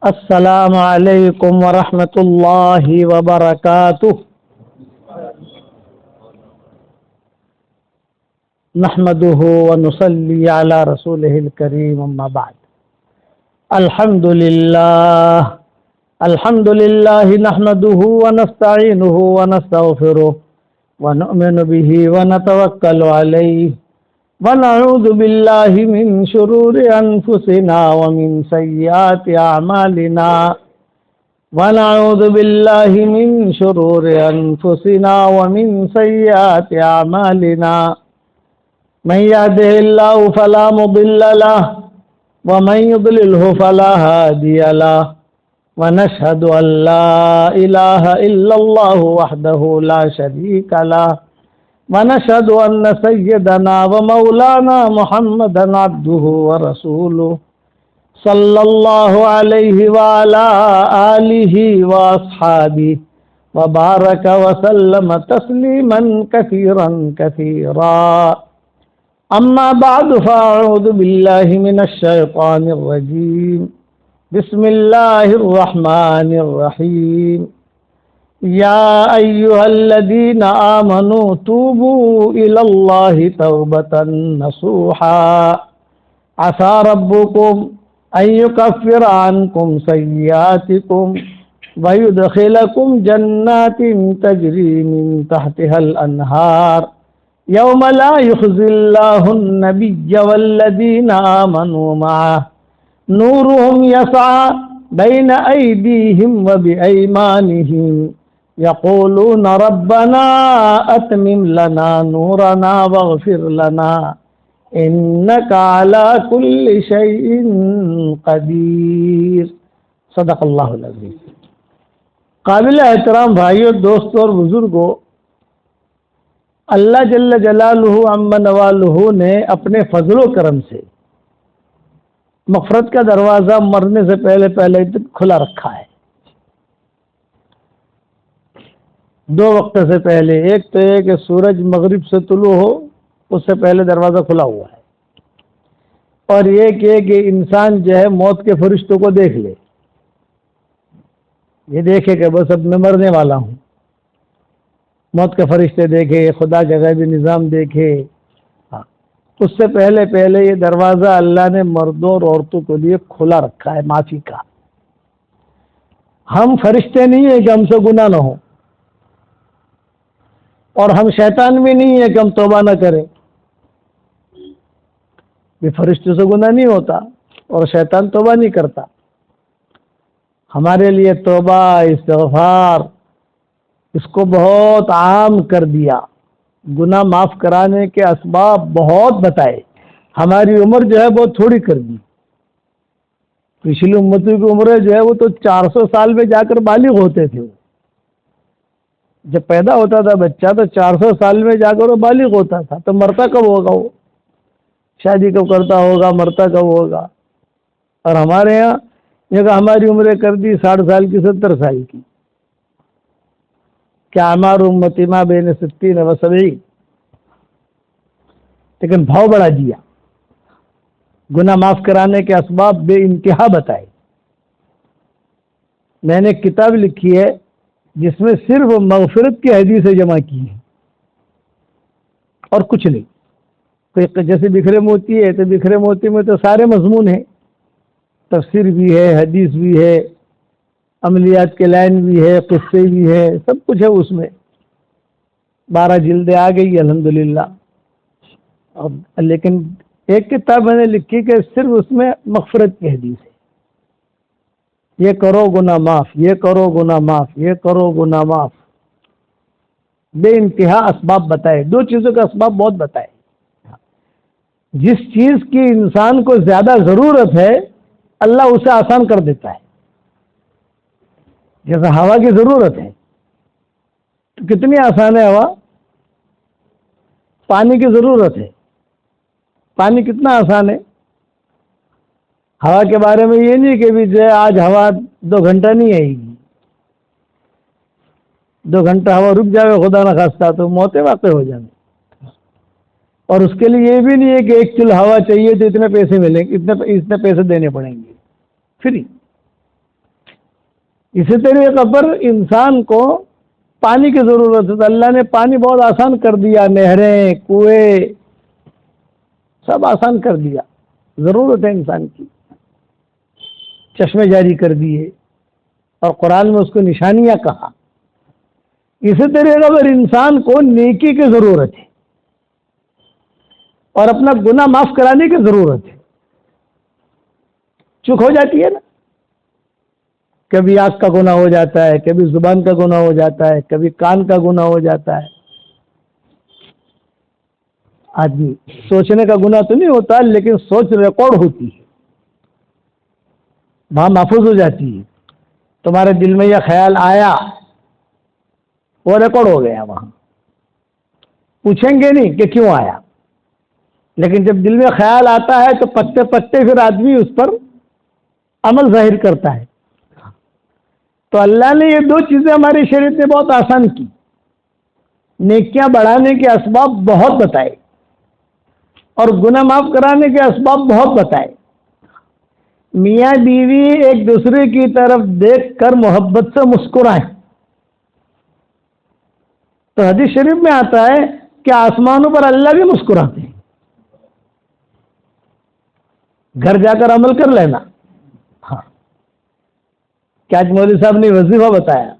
السلام علیکم ورحمۃ اللہ وبرکاتہ۔ نحمده ونصلي على رسوله الكريم اما بعد۔ الحمد لله نحمده ونستعينه ونستغفره ونؤمن به ونتوكل عليه ونعوذ بالله من شرور أنفسنا ومن سيئات أعمالنا ونعوذ بالله من شرور أنفسنا ومن سيئات أعمالنا من يهده الله فلا مضل له ومن يضلله فلا هادي له ونشهد أن لا إله إلا الله وحده لا شريك له ونشهد أن سيدنا ومولانا محمدا عبده ورسوله صلى الله عليه وعلى آله وأصحابه وبارك وسلم تسليما كثيرا كثيرا أما بعد فأعوذ بالله من الشيطان الرجيم بسم الله الرحمن الرحيم يا أيها الذين آمنوا توبوا إلى الله توبة نصوحا عسى ربكم أن يكفر عنكم سيئاتكم ويدخلكم جنات تجري من تحتها الأنهار يوم لا يخزي الله النبي والذين آمنوا معه نورهم يسعى بين أيديهم وبأيمانهم يقولون ربنا أتمم لنا نورنا واغفر لنا إنك على كل شيء قدير۔ صدق اللہ العظیم۔ قابل احترام بھائیوں، دوستوں اور بزرگوں، اللہ جل جلالہ عم نوالہ نے اپنے فضل و کرم سے مغفرت کا دروازہ مرنے سے پہلے کھلا رکھا ہے۔ دو وقت سے پہلے، ایک تو یہ کہ سورج مغرب سے طلوع ہو، اس سے پہلے دروازہ کھلا ہوا ہے، اور یہ کہ انسان جو ہے موت کے فرشتوں کو دیکھ لے، یہ دیکھے کہ بس اب میں مرنے والا ہوں، موت کے فرشتے دیکھے، خدا کا غیبی نظام دیکھے۔ اس سے پہلے یہ دروازہ اللہ نے مردوں اور عورتوں کے لیے کھلا رکھا ہے معافی کا۔ ہم فرشتے نہیں ہیں کہ ہم سے گناہ نہ ہو، اور ہم شیطان بھی نہیں ہے کہ ہم توبہ نہ کریں۔ یہ فرشتوں سے گناہ نہیں ہوتا اور شیطان توبہ نہیں کرتا۔ ہمارے لیے توبہ، استغفار، اس کو بہت عام کر دیا، گناہ معاف کرانے کے اسباب بہت بتائے۔ ہماری عمر جو ہے بہت تھوڑی کر دی۔ پچھلی امتوں کی عمریں جو ہے وہ تو 400 سال میں جا کر بالغ ہوتے تھے۔ جب پیدا ہوتا تھا بچہ تو 400 سال میں جا کر وہ بالغ ہوتا تھا، تو مرتا کب ہوگا؟ وہ شادی کب کرتا ہوگا، مرتا کب ہوگا؟ اور ہمارے یہاں یہ کہ ہماری عمریں کر دی 60 سال کی، 70 سال کی۔ کیا اعمار امتی ما بین 60 و 70، لیکن بھاؤ بڑھا دیا، گناہ معاف کرانے کے اسباب بے انتہا بتائے۔ میں نے ایک کتاب لکھی ہے جس میں صرف مغفرت کی حدیثیں جمع کی ہیں اور کچھ نہیں۔ جیسے بکھرے موتی ہے تو بکھرے موتی میں تو سارے مضمون ہیں، تفسیر بھی ہے، حدیث بھی ہے، عملیات کے لائن بھی ہے، قصے بھی ہے، سب کچھ ہے اس میں۔ 12 جلدیں آ گئی الحمدللہ۔ لیکن ایک کتاب میں نے لکھی کہ صرف اس میں مغفرت کی حدیث ہے، یہ کرو گناہ معاف، یہ کرو گناہ معاف، یہ کرو گناہ معاف، بے انتہا اسباب بتائے۔ 2 چیزوں کا اسباب بہت بتائے۔ جس چیز کی انسان کو زیادہ ضرورت ہے اللہ اسے آسان کر دیتا ہے۔ جیسے ہوا کی ضرورت ہے تو کتنی آسان ہے ہوا۔ پانی کی ضرورت ہے، پانی کتنا آسان ہے۔ ہوا کے بارے میں یہ نہیں کہ بھی جو ہے آج ہوا 2 گھنٹہ نہیں آئے گی، 2 گھنٹہ ہوا رک جائے خدا نہ خواستہ تو موتیں واقع ہو جائیں۔ اور اس کے لیے یہ بھی نہیں ہے کہ 1 کلو ہوا چاہیے تو اتنے پیسے ملیں گے، اتنے پیسے دینے پڑیں گے، فری۔ اسی طریقے پر انسان کو پانی کی ضرورت ہے، تو اللہ نے پانی بہت آسان کر دیا، نہریں، کنویں سب آسان کر دیا، ضرورت ہے انسان کی، چشمے جاری کر دیے اور قرآن میں اس کو نشانیاں کہا۔ اسی طریقے پر انسان کو نیکی کی ضرورت ہے اور اپنا گناہ معاف کرانے کی ضرورت ہے۔ چک ہو جاتی ہے نا، کبھی آنکھ کا گناہ ہو جاتا ہے، کبھی زبان کا گناہ ہو جاتا ہے، کبھی کان کا گناہ ہو جاتا ہے۔ آدمی سوچنے کا گناہ تو نہیں ہوتا، لیکن سوچ ریکارڈ ہوتی ہے، وہاں محفوظ ہو جاتی ہے۔ تمہارے دل میں یہ خیال آیا، وہ ریکارڈ ہو گیا، وہاں پوچھیں گے نہیں کہ کیوں آیا، لیکن جب دل میں خیال آتا ہے تو پتے پتے پھر آدمی اس پر عمل ظاہر کرتا ہے۔ تو اللہ نے یہ دو چیزیں ہماری شریعت نے بہت آسان کی، نیکیاں بڑھانے کے اسباب بہت بتائے اور گناہ معاف کرانے کے اسباب بہت بتائے۔ میاں بیوی ایک دوسرے کی طرف دیکھ کر محبت سے مسکرائیں، تو حدیث شریف میں آتا ہے کہ آسمانوں پر اللہ بھی مسکراتے ہیں۔ گھر جا کر عمل کر لینا۔ ہاں، کیا آج مولوی صاحب نے وظیفہ بتایا،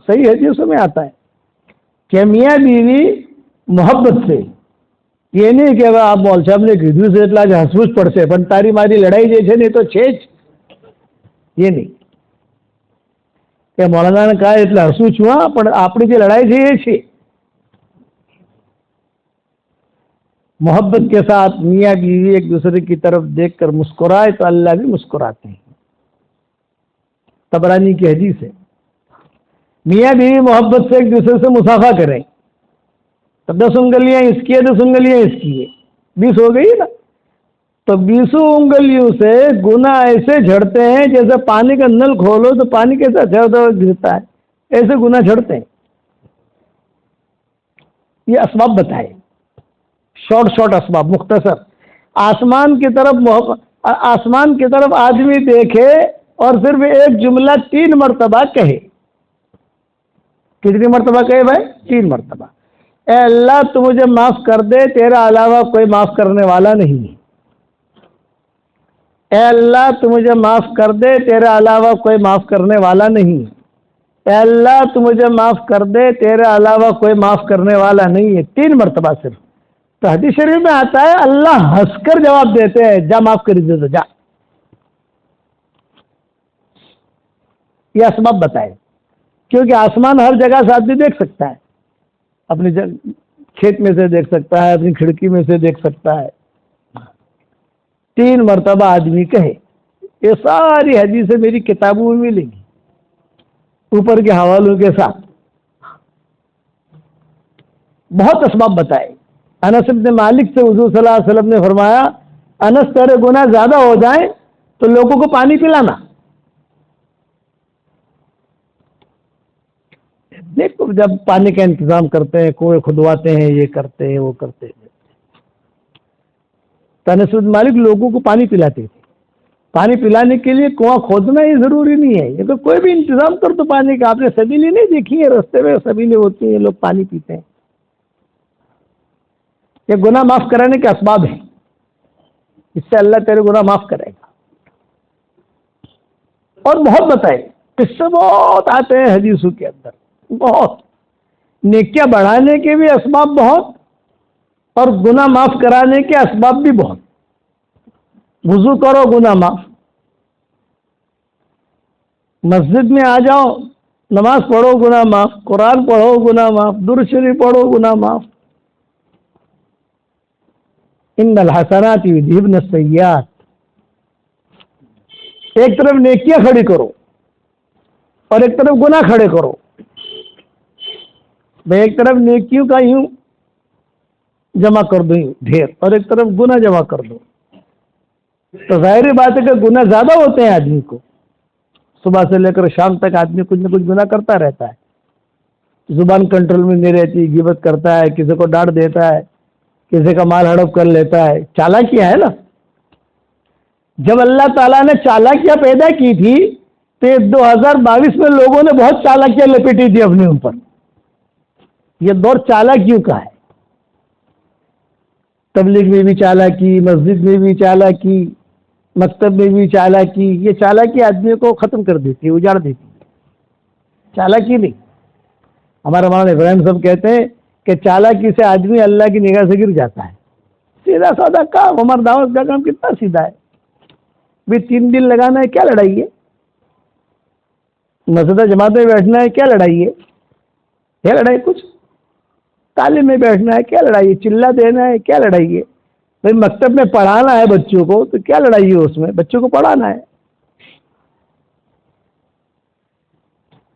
صحیح حدیثوں میں آتا ہے کہ میاں بیوی محبت سے، یہ نہیں کہ آپ مول صاحب نے کیدوں سے એટલા જ હસવું જ પડશે પણ તારી મારી લડાઈ જે છે ને તો છે જ، یہ نہیں کہ مولانا نے کہا એટલે હસવું છું હા પણ આપણી જે લડાઈ છે એ છે۔ محبت کے ساتھ میاں بیوی ایک دوسرے کی طرف دیکھ کر مسکرائے تو اللہ بھی مسکراتے ہیں۔ طبرانی کی حدیث ہے، میاں بیوی محبت سے ایک دوسرے سے مصافحہ کریں، تو 10 انگلیاں اس کی ہے، 10 انگلیاں اس کی ہے، 20 ہو گئی نا۔ تو 20 انگلیوں سے گناہ ایسے جھڑتے ہیں جیسے پانی کا نل کھولو تو پانی کیسا جھڑتا ہوا گرتا ہے، ایسے گناہ جھڑتے ہیں۔ یہ اسباب بتائے، شارٹ اسباب، مختصر۔ آسمان کی طرف آدمی دیکھے اور صرف ایک جملہ 3 مرتبہ کہے۔ کتنی مرتبہ کہے بھائی؟ 3 مرتبہ۔ اے اللہ تو مجھے معاف کر دے، تیرا علاوہ کوئی معاف کرنے والا نہیں ہے۔ اے اللہ تو مجھے معاف کر دے، تیرا علاوہ کوئی معاف کرنے والا نہیں ہے۔ اے اللہ تو مجھے معاف کر دے، تیرا علاوہ کوئی معاف کرنے والا نہیں ہے، 3 مرتبہ صرف۔ تو حدیث شریف میں آتا ہے اللہ ہنس کر جواب دیتے ہیں، جا معاف کر دے تو جا۔ یہ اسباب بتائے، کیونکہ آسمان ہر جگہ سے آدمی دیکھ سکتا ہے، اپنی کھیت میں سے دیکھ سکتا ہے، اپنی کھڑکی میں سے دیکھ سکتا ہے۔ 3 مرتبہ آدمی کہے، یہ ساری حدیثیں میری کتابوں میں ملیں گی اوپر کے حوالوں کے ساتھ۔ بہت اسباب بتائے۔ انس بن مالک سے حضور صلی اللہ علیہ وسلم نے فرمایا، انس تیرے گناہ زیادہ ہو جائیں تو لوگوں کو پانی پلانا۔ دیکھو جب پانی کا انتظام کرتے ہیں، کنویں کھدواتے ہیں، یہ کرتے ہیں وہ کرتے ہیں، تو انس بن مالک لوگوں کو پانی پلاتے تھے۔ پانی پلانے کے لیے کنواں کھودنا ہی ضروری نہیں ہے، یہ تو کوئی بھی انتظام کر تو پانی کا۔ آپ نے سبیلیں نہیں دیکھی ہے، رستے میں سبیلیں ہوتی ہیں، لوگ پانی پیتے ہیں۔ یہ گناہ معاف کرانے کے اسباب ہیں، اس سے اللہ تیرے گناہ معاف کرے گا۔ اور بہت بتائے، قصے بہت آتے ہیں حدیثوں کے اندر، بہت۔ نیکیاں بڑھانے کے بھی اسباب بہت اور گناہ معاف کرانے کے اسباب بھی بہت۔ وضو کرو گناہ معاف، مسجد میں آ جاؤ نماز پڑھو گناہ معاف، قرآن پڑھو گناہ معاف، درود شریف پڑھو گناہ معاف۔ ان الحسنات یذہبن السیئات، ایک طرف نیکیاں کھڑی کرو اور ایک طرف گناہ کھڑے کرو۔ میں ایک طرف نیکیوں کا یوں جمع کر دوں ڈھیر اور ایک طرف گناہ جمع کر دوں، تو ظاہری بات ہے کہ گناہ زیادہ ہوتے ہیں آدمی کو۔ صبح سے لے کر شام تک آدمی کچھ نہ کچھ گناہ کرتا رہتا ہے، زبان کنٹرول میں نہیں رہتی، غیبت کرتا ہے، کسی کو ڈانٹ دیتا ہے، کسی کا مال ہڑپ کر لیتا ہے، چالاکیاں ہے نا۔ جب اللہ تعالیٰ نے چالاکیاں پیدا کی تھی تو 2022 میں لوگوں نے بہت چالاکیاں لپیٹی تھی اپنے اوپر. یہ دور چالاکیوں کا ہے. تبلیغ میں بھی چالاکی، مسجد میں بھی چالاکی، مکتب میں بھی چالاکی. یہ چالاکی آدمی کو ختم کر دیتی ہے، اجاڑ دیتی ہے. چالاکی نہیں. ہمارے مولانا ابراہیم صاحب کہتے ہیں کہ چالاکی سے آدمی اللہ کی نگاہ سے گر جاتا ہے. سیدھا سادہ کام. ہمارا دعوت کا کام کتنا سیدھا ہے. بھی 3 دن لگانا ہے، کیا لڑائی ہے؟ مسجد جماعت میں بیٹھنا ہے، کیا لڑائی ہے؟ کیا لڑائی؟ کچھ. تعلیم میں بیٹھنا ہے، کیا لڑائی ہے؟ چلا دینا ہے، کیا لڑائی ہے؟ بھائی مکتب میں پڑھانا ہے بچوں کو، تو کیا لڑائی ہے اس میں؟ بچوں کو پڑھانا ہے.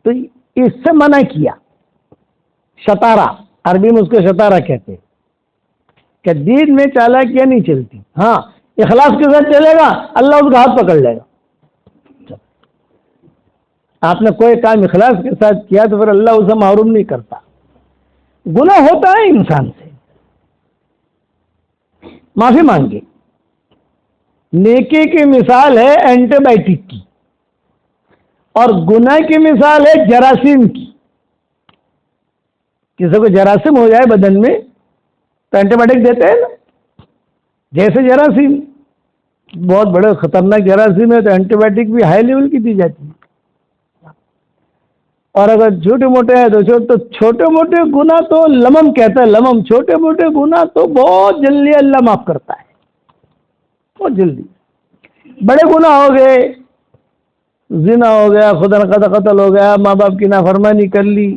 تو اس سے منع کیا. شطارہ، عربی میں اس کو شطارہ کہتے ہیں کہ دین میں چالاکیاں نہیں چلتی. ہاں اخلاص کے ساتھ چلے گا، اللہ اس کا ہاتھ پکڑ لے گا. آپ نے کوئی کام اخلاص کے ساتھ کیا تو پھر اللہ اسے محروم نہیں کرتا. گناہ ہوتا ہے انسان سے، معافی مانگے. نیکی کی مثال ہے اینٹی بائیوٹک کی، اور گناہ کی مثال ہے جراثیم کی. کسی کو جراثیم ہو جائے بدن میں تو اینٹی بائیوٹک دیتے ہیں نا. جیسے جراثیم بہت بڑے خطرناک جراثیم ہے تو اینٹی بائیوٹک بھی ہائی لیول کی دی جاتی ہے. اور اگر چھوٹے موٹے ہیں تو چھوٹے موٹے گناہ تو لمم کہتا ہے. لمم، چھوٹے موٹے گناہ تو بہت جلدی اللہ معاف کرتا ہے، بہت جلدی. بڑے گناہ ہو گئے، زنا ہو گیا، خدا نخواستہ قتل ہو گیا، ماں باپ کی نافرمانی کر لی،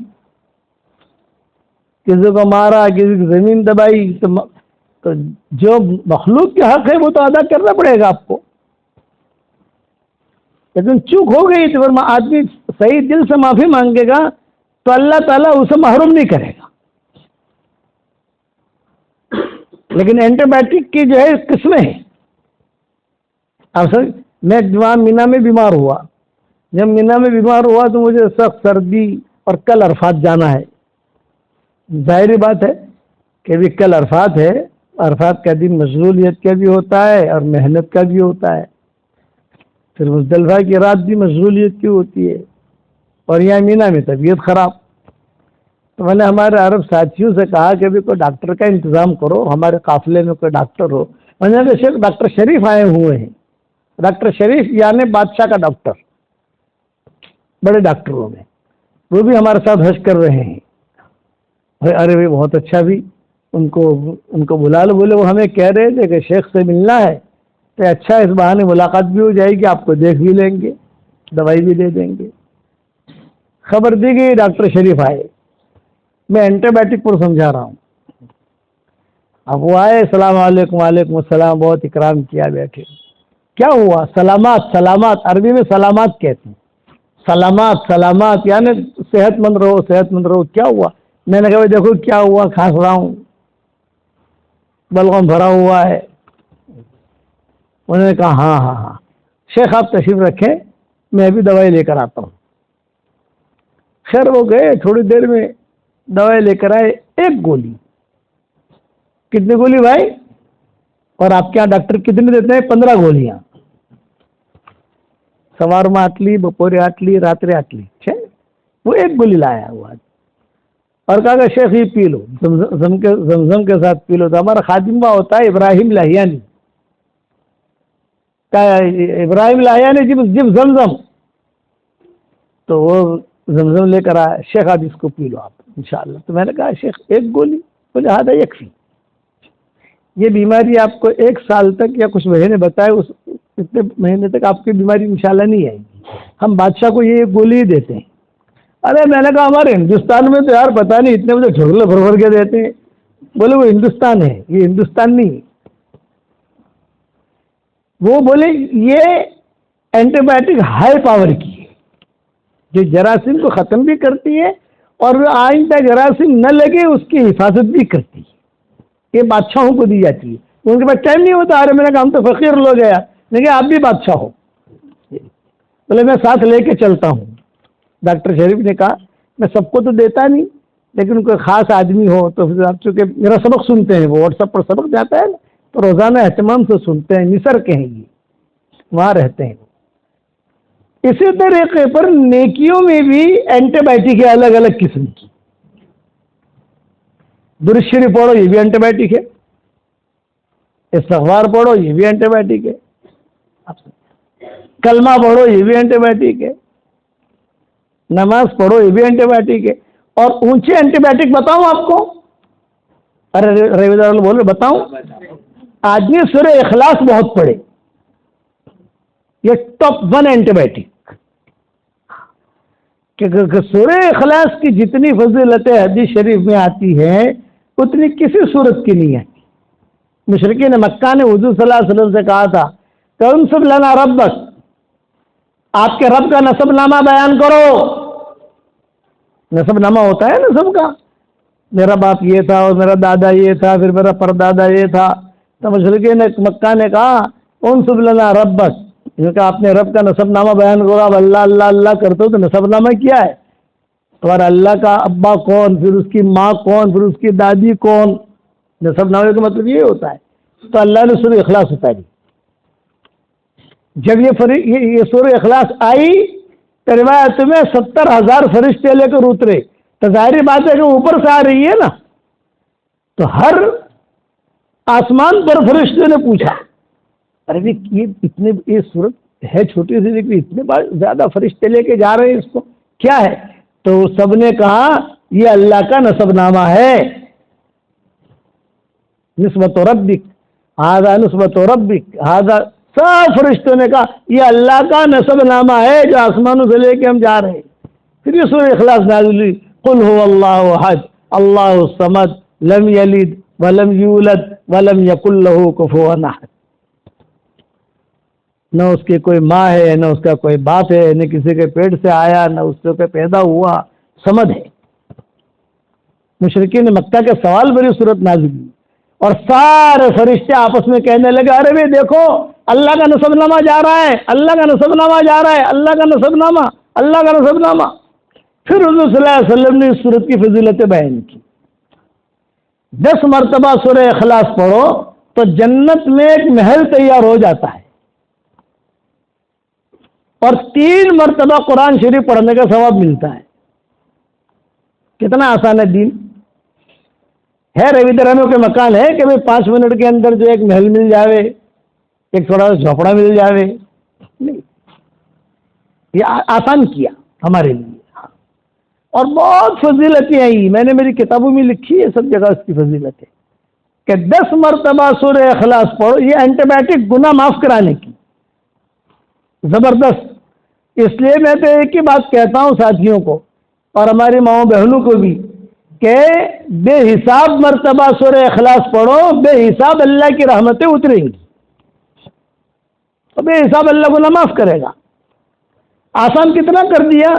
کسی کو مارا، کسی کی زمین دبائی، تو جو مخلوق کے حق ہے وہ تو ادا کرنا پڑے گا آپ کو. لیکن چوک ہو گئی تو پھر آدمی صحیح دل سے معافی مانگے گا تو اللہ تعالیٰ اسے محروم نہیں کرے گا. لیکن اینٹی بائیوٹک کی جو ہے قسمیں ہیں. اب سر میں مینا میں بیمار ہوا. جب مینا میں بیمار ہوا تو مجھے سخت سردی، اور کل عرفات جانا ہے. ظاہری بات ہے کہ بھی کل عرفات ہے. عرفات کا دن مشغولیت کا بھی ہوتا ہے اور محنت کا بھی ہوتا ہے. پھر مزدلفہ کی رات بھی مشغولیت کی ہوتی ہے، اور یہاں مینا میں طبیعت خراب. تو میں نے ہمارے عرب ساتھیوں سے کہا کہ بھی کوئی ڈاکٹر کا انتظام کرو، ہمارے قافلے میں کوئی ڈاکٹر ہو. میں نے کہا شیخ ڈاکٹر شریف آئے ہوئے ہیں. ڈاکٹر شریف یعنی بادشاہ کا ڈاکٹر، بڑے ڈاکٹروں میں، وہ بھی ہمارے ساتھ حج کر رہے ہیں. ارے بھائی بہت اچھا. بھی ان کو بلا لو. بولے وہ ہمیں کہہ رہے تھے کہ شیخ سے ملنا ہے. تو اچھا، اس بہانے ملاقات بھی ہو جائے گی، آپ کو دیکھ بھی لیں گے، دوائی بھی دے دیں گے. خبر دی گئی ڈاکٹر شریف آئے. میں اینٹی بائیوٹک پر سمجھا رہا ہوں. اب وہ آئے، السلام علیکم. وعلیکم السلام. بہت اکرام کیا، بیٹھے. کیا ہوا؟ سلامات. سلامات عربی میں سلامات کہتے ہیں. سلامات، سلامات یعنی صحت مند رہو، صحت مند رہو. کیا ہوا؟ میں نے کہا دیکھو کیا ہوا، کھانس رہا ہوں، بلغم بھرا ہوا ہے. انہوں نے کہا ہاں ہاں ہاں شیخ آپ تشریف رکھیں، میں ابھی دوائی لے کر آتا ہوں. خیر وہ گئے، تھوڑی دیر میں دوائی لے کر آئے. 1 گولی. کتنی گولی بھائی؟ اور آپ کے یہاں ڈاکٹر کتنے دیتے ہیں؟ 15 گولیاں. سوار میں آٹلی، بپورے آٹلی، راترے آٹلی. وہ 1 گولی لایا ہوا اور کہا کہ شیخ یہ پی لو، زمزم کے ساتھ پی لو. تو ہمارا خادمہ ہوتا ہے ابراہیم لاہیانی. ابراہیم لاہیانی جب زمزم، تو وہ زمزم لے کر آیا. شیخ آپ اس کو پی لو آپ انشاءاللہ. تو میں نے کہا شیخ 1 گولی؟ بولے ہادہ یکفی. یہ بیماری آپ کو 1 سال تک یا کچھ مہینے بتائے، اتنے مہینے تک آپ کی بیماری انشاءاللہ نہیں آئے گی. ہم بادشاہ کو یہ 1 گولی ہی دیتے ہیں. ارے میں نے کہا ہمارے ہندوستان میں تو یار پتہ نہیں اتنے مجھے جھگلے بھر کے دیتے ہیں. بولے وہ ہندوستان ہے، یہ ہندوستان نہیں. وہ بولے یہ اینٹی بائیوٹک ہائی پاور کی ہے، جو جراثیم کو ختم بھی کرتی ہے اور وہ آئندہ جراثیم نہ لگے اس کی حفاظت بھی کرتی ہے. یہ بادشاہوں کو دی جاتی ہے. ان کے پاس ٹائم نہیں ہوتا. ارے میں نے کہا ہم تو فقیر لوگ ہیں یار. لیکن آپ بھی بادشاہ ہو. بولے میں ساتھ لے کے چلتا ہوں. ڈاکٹر شریف نے کہا میں سب کو تو دیتا نہیں، لیکن کوئی خاص آدمی ہو تو آپ چونکہ میرا سبق سنتے ہیں، وہ واٹس ایپ پر سبق جاتا ہے نا، تو روزانہ اہتمام سے سنتے ہیں. مصر کے ہیں، یہ وہاں رہتے ہیں. اسی طریقے پر نیکیوں میں بھی اینٹی بایوٹک ہے الگ الگ قسم کی. درود شریف پڑھو یہ بھی اینٹی بایوٹک ہے، استغفار پڑھو یہ بھی اینٹی بایوٹک ہے، کلمہ پڑھو یہ بھی اینٹی بایوٹک ہے، نماز پڑھو یہ بھی اینٹی بایوٹک ہے. اور اونچے اینٹی بایوٹک بتاؤں آپ کو؟ ارے روی دار بول رہے بتاؤں؟ آدمی سورہ اخلاص بہت پڑھے، یہ ٹاپ 1 اینٹی بایوٹک. کہ سورہ اخلاص کی جتنی فضیلتیں حدیث شریف میں آتی ہیں اتنی کسی صورت کی نہیں ہے. مشرکین مکہ نے حضور صلی اللہ علیہ وسلم سے کہا تھا کہ انصب لنا ربک، آپ کے رب کا نسب نامہ بیان کرو. نسب نامہ ہوتا ہے نسب کا، میرا باپ یہ تھا اور میرا دادا یہ تھا پھر میرا پردادا یہ تھا. تو مشرکین مکہ نے کہا انصب لنا ربک، کیونکہ آپ نے رب کا نسب نامہ بیان کرو. اب اللہ اللہ اللہ کرتے ہو تو نسب نامہ کیا ہے؟ تمہارا اللہ کا ابا کون، پھر اس کی ماں کون، پھر اس کی دادی کون. نسب نامے کا مطلب یہ ہوتا ہے. تو اللہ نے سورہ اخلاص اتاری. جب یہ سورہ اخلاص آئی تو روایت میں 70,000 فرشتے لے کر اترے. تو ظاہری بات ہے کہ اوپر سے آ رہی ہے نا، تو ہر آسمان پر فرشتے نے پوچھا ارے یہ صورت ہے چھوٹی سی لیکن اتنے زیادہ فرشتے لے کے جا رہے ہیں، اس کو کیا ہے؟ تو سب نے کہا یہ اللہ کا نسب نامہ ہے. نسبت ربک ہذا، نسبت ربک ہذا. سب فرشتوں نے کہا یہ اللہ کا نسب نامہ ہے جو آسمانوں سے لے کے ہم جا رہے ہیں. پھر یہ سورہ اخلاص نازل ہوئی، قل هو اللہ احد اللہ الصمد لم یلد ولم یولد ولم یکن له کفوا احد. نہ اس کی کوئی ماں ہے، نہ اس کا کوئی باپ ہے، نہ کسی کے پیٹ سے آیا، نہ اس سے پیدا ہوا، صمد ہے. مشرکین مکہ کے سوال پر یہ صورت نازل ہوئی اور سارے فرشتے آپس میں کہنے لگے ارے بھائی دیکھو اللہ کا نسب نامہ جا رہا ہے، اللہ کا نسب نامہ جا رہا ہے، اللہ کا نسب نامہ، اللہ کا نسب نامہ. پھر حضور صلی اللہ علیہ وسلم نے اس صورت کی فضیلتیں بیان کی. 10 مرتبہ سورہ اخلاص پڑھو تو جنت میں ایک محل تیار ہو جاتا ہے، اور 3 مرتبہ قرآن شریف پڑھنے کا ثواب ملتا ہے. کتنا آسان ہے دین. ہے روی درہموں کے مکان ہے کہ 5 منٹ کے اندر جو ایک محل مل جاوے، ایک تھوڑا سا جھوپڑا مل جاوے، نہیں، یہ آسان کیا ہمارے لیے. اور بہت فضیلتیں آئی، میں نے میری کتابوں میں لکھی ہے سب جگہ اس کی فضیلتیں کہ 10 مرتبہ سورہ اخلاص پڑھو. یہ اینٹی بایوٹک گناہ معاف کرانے کی زبردست. اس لیے میں تو ایک ہی بات کہتا ہوں ساتھیوں کو اور ہماری ماؤں بہنوں کو بھی کہ بے حساب مرتبہ سورہ اخلاص پڑھو، بے حساب اللہ کی رحمتیں اتریں گی، تو بے حساب اللہ گناہ معاف کرے گا. آسان کتنا کر دیا.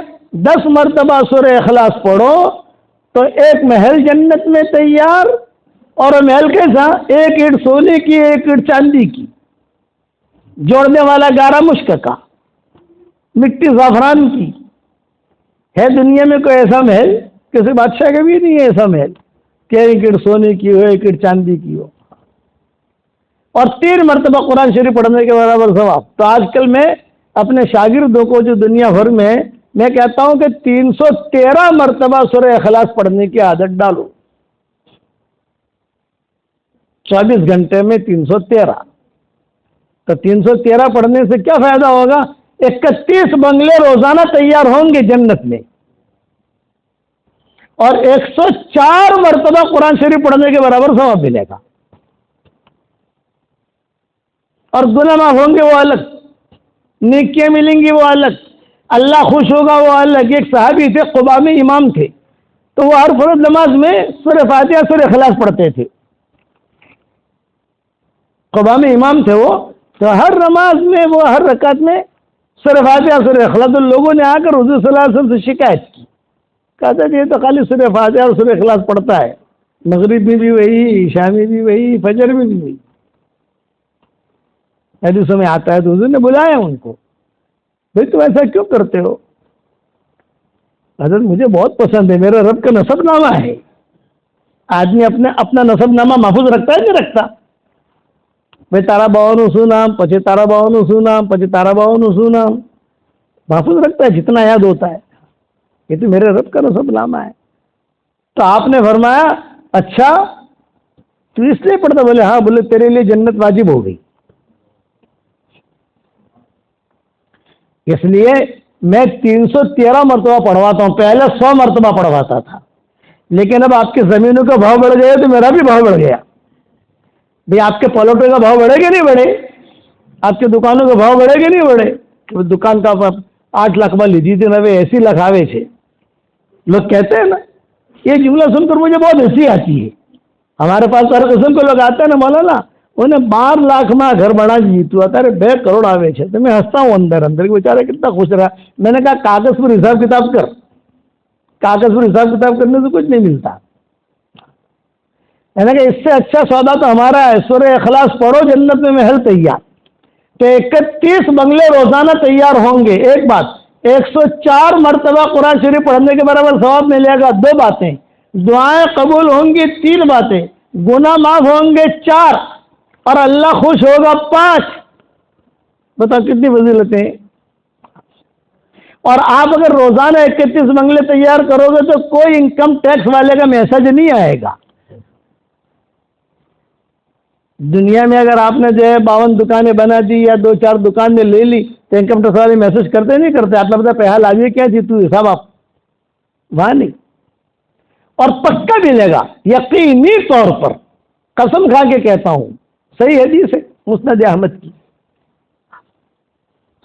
10 مرتبہ سورہ اخلاص پڑھو تو ایک محل جنت میں تیار. اور محل کیسا؟ 1 اینٹ سونے کی، 1 اینٹ چاندی کی، جوڑنے والا گارا مشک کا، مٹی زعفران کی. ہے دنیا میں کوئی ایسا محل؟ کسی بادشاہ کا بھی نہیں ہے ایسا محل کہ 1 اینٹ سونے کی ہو، 1 اینٹ چاندی کی ہو. اور 3 مرتبہ قرآن شریف پڑھنے کے برابر ثواب. تو آج کل میں اپنے شاگردوں کو جو دنیا بھر میں کہتا ہوں کہ 313 مرتبہ سورہ اخلاص پڑھنے کی عادت ڈالو. 24 گھنٹے میں 313. تو 313 پڑھنے سے کیا فائدہ ہوگا؟ 31 بنگلے روزانہ تیار ہوں گے جنت میں، اور 104 مرتبہ قرآن شریف پڑھنے کے برابر ثواب ملے گا. اور گناہ معاف ہوں گے وہ الگ، نیکیاں ملیں گی وہ الگ، اللہ خوش ہوگا وہ الگ. ایک صحابی تھے قباء میں امام تھے، تو وہ ہر فرض نماز میں سورہ فاتحہ سورہ اخلاص پڑھتے تھے. قباء میں امام تھے وہ، تو ہر نماز میں وہ ہر رکعت میں سورہ فاتحہ سورہ اخلاص. لوگوں نے آ کر حضور صلی اللہ علیہ وسلم سے شکایت کی، کہتے تھے یہ تو خالی سورہ فاتحہ اور سورہ اخلاص پڑھتا ہے، مغرب میں بھی وہی، عشاء میں بھی وہی، فجر میں بھی وہی. حدیثوں میں آتا ہے. تو حضور نے بلایا ان کو، بھائی تم ایسا کیوں کرتے ہو؟ حضرت مجھے بہت پسند ہے، میرا رب کا نسب نامہ ہے. آدمی اپنا نسب نامہ محفوظ رکھتا ہے نہیں رکھتا؟ بھائی تارا باوانو سو نام، پچھے تارا باوانو سو نام، پچھے تارا باوانو سو نام. محفوظ رکھتا ہے جتنا یاد ہوتا ہے. یہ تو میرے رب کا نسب نامہ ہے. تو آپ نے فرمایا اچھا تو اس لیے پڑھتا؟ بولے ہاں. بولے تیرے لیے جنت واجب ہو گئی. اس لیے میں 313 مرتبہ پڑھواتا ہوں. پہلے 100 مرتبہ پڑھواتا تھا، لیکن اب آپ کی زمینوں کا بھاؤ بڑھ گیا تو میرا بھی بھاؤ بڑھ گیا. بھائی آپ کے پلوٹے کا بھاؤ بڑھے گا نہیں بڑھے؟ آپ کی دکانوں کا بھاؤ بڑھے گا نہیں بڑھے؟ دکان کا 8 લાખ માં લીધી હતી હવે 80 લાખ આવે છે. لوگ کہتے ہیں نا، یہ جملہ سن کر مجھے بہت ہنسی آتی ہے. ہمارے پاس ہر قسم کو لوگ آتے ہیں نا، مولانا انہیں 12 લાખ માં گھر بنا جیتو અત્યારે 2 કરોડ આવે છે. تو میں ہنستا ہوں اندر اندر کہ بیچارہ کتنا خوش رہا. میں نے کہا کاغذ پر حساب کتاب کر. کاغذ پر حساب کتاب کرنے سے کچھ نہیں ملتا. میں نے کہا اس سے اچھا سودا تو ہمارا ہے، سورہ اخلاص پڑھو جنت میں محل تیار. تو 31 بنگلے روزانہ تیار ہوں گے. ایک بات، 104 مرتبہ قرآن شریف پڑھنے کے برابر ثواب ملے گا. 2 باتیں، دعائیں قبول ہوں گی 3 باتیں، گناہ معاف ہوں گے 4، اور اللہ خوش ہوگا 5. بتا کتنی فضیلتیں. اور آپ اگر روزانہ 31 بنگلے تیار کرو گے تو کوئی انکم ٹیکس والے کا میسج نہیں آئے گا. دنیا میں اگر آپ نے جو ہے 52 دکانیں بنا دی یا 2-4 دکانیں لے لی تو انکم ٹیکس والے میسج کرتے نہیں کرتے؟ آپ نے بتا پیسہ لاجیے کیا تھی تو حساب آپ وہاں نہیں. اور پکا ملے گا یقینی طور پر، قسم کھا کے کہتا ہوں. صحیح حدیث ہے مسند احمد کی.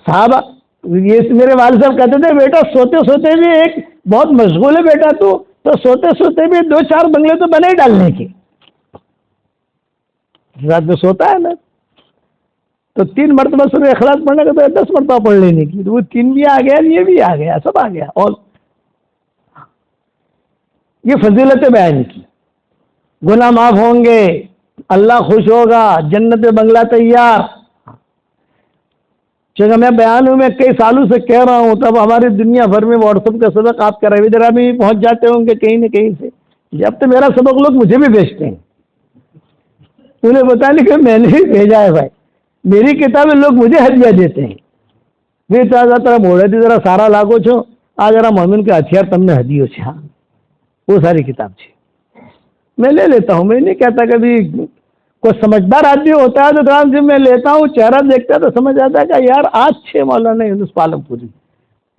صحابہ یہ میرے والد صاحب کہتے تھے بیٹا سوتے سوتے بھی ایک بہت مشغول ہے بیٹا تو سوتے سوتے بھی 2-4 بنگلے تو بنے ہی ڈالنے کے. رات میں سوتا ہے نا تو 3 مرتبہ سورہ اخلاص پڑھنے کا تو 10 مرتبہ پڑھ لینے کی. تو وہ 3 بھی آ گیا، یہ بھی آ گیا، سب آ گیا. اور یہ فضیلت بیان کی. گناہ معاف ہوں گے، اللہ خوش ہوگا، جنت میں بنگلہ تیار. چونکہ میں بیان ہوں، میں کئی سالوں سے کہہ رہا ہوں، تب ہماری دنیا بھر میں واٹس ایپ کا سبق آپ کے رویدرا میں بھی پہنچ جاتے ہوں گے کہیں نہ کہیں سے. جب تو میرا سبق لوگ مجھے بھی بیچتے ہیں. انہیں بتا نہیں کہ میں نے ہی بھیجا ہے. بھائی میری کتابیں لوگ مجھے ہدیہ دیتے ہیں. بھی طرح بول رہے تھے ذرا سارا لاگو چھو آ ذرا مومن کے ہتھیار تم نے ہدیو سے. ہاں وہ ساری کتاب سے میں لے لیتا ہوں. میں نہیں کہتا کبھی کوئی سمجھدار آدمی ہوتا ہے تو جب میں لیتا ہوں چہرہ دیکھتا ہے تو سمجھ آتا ہے کہ یار آج 6 مولانا یونس پالم پوری.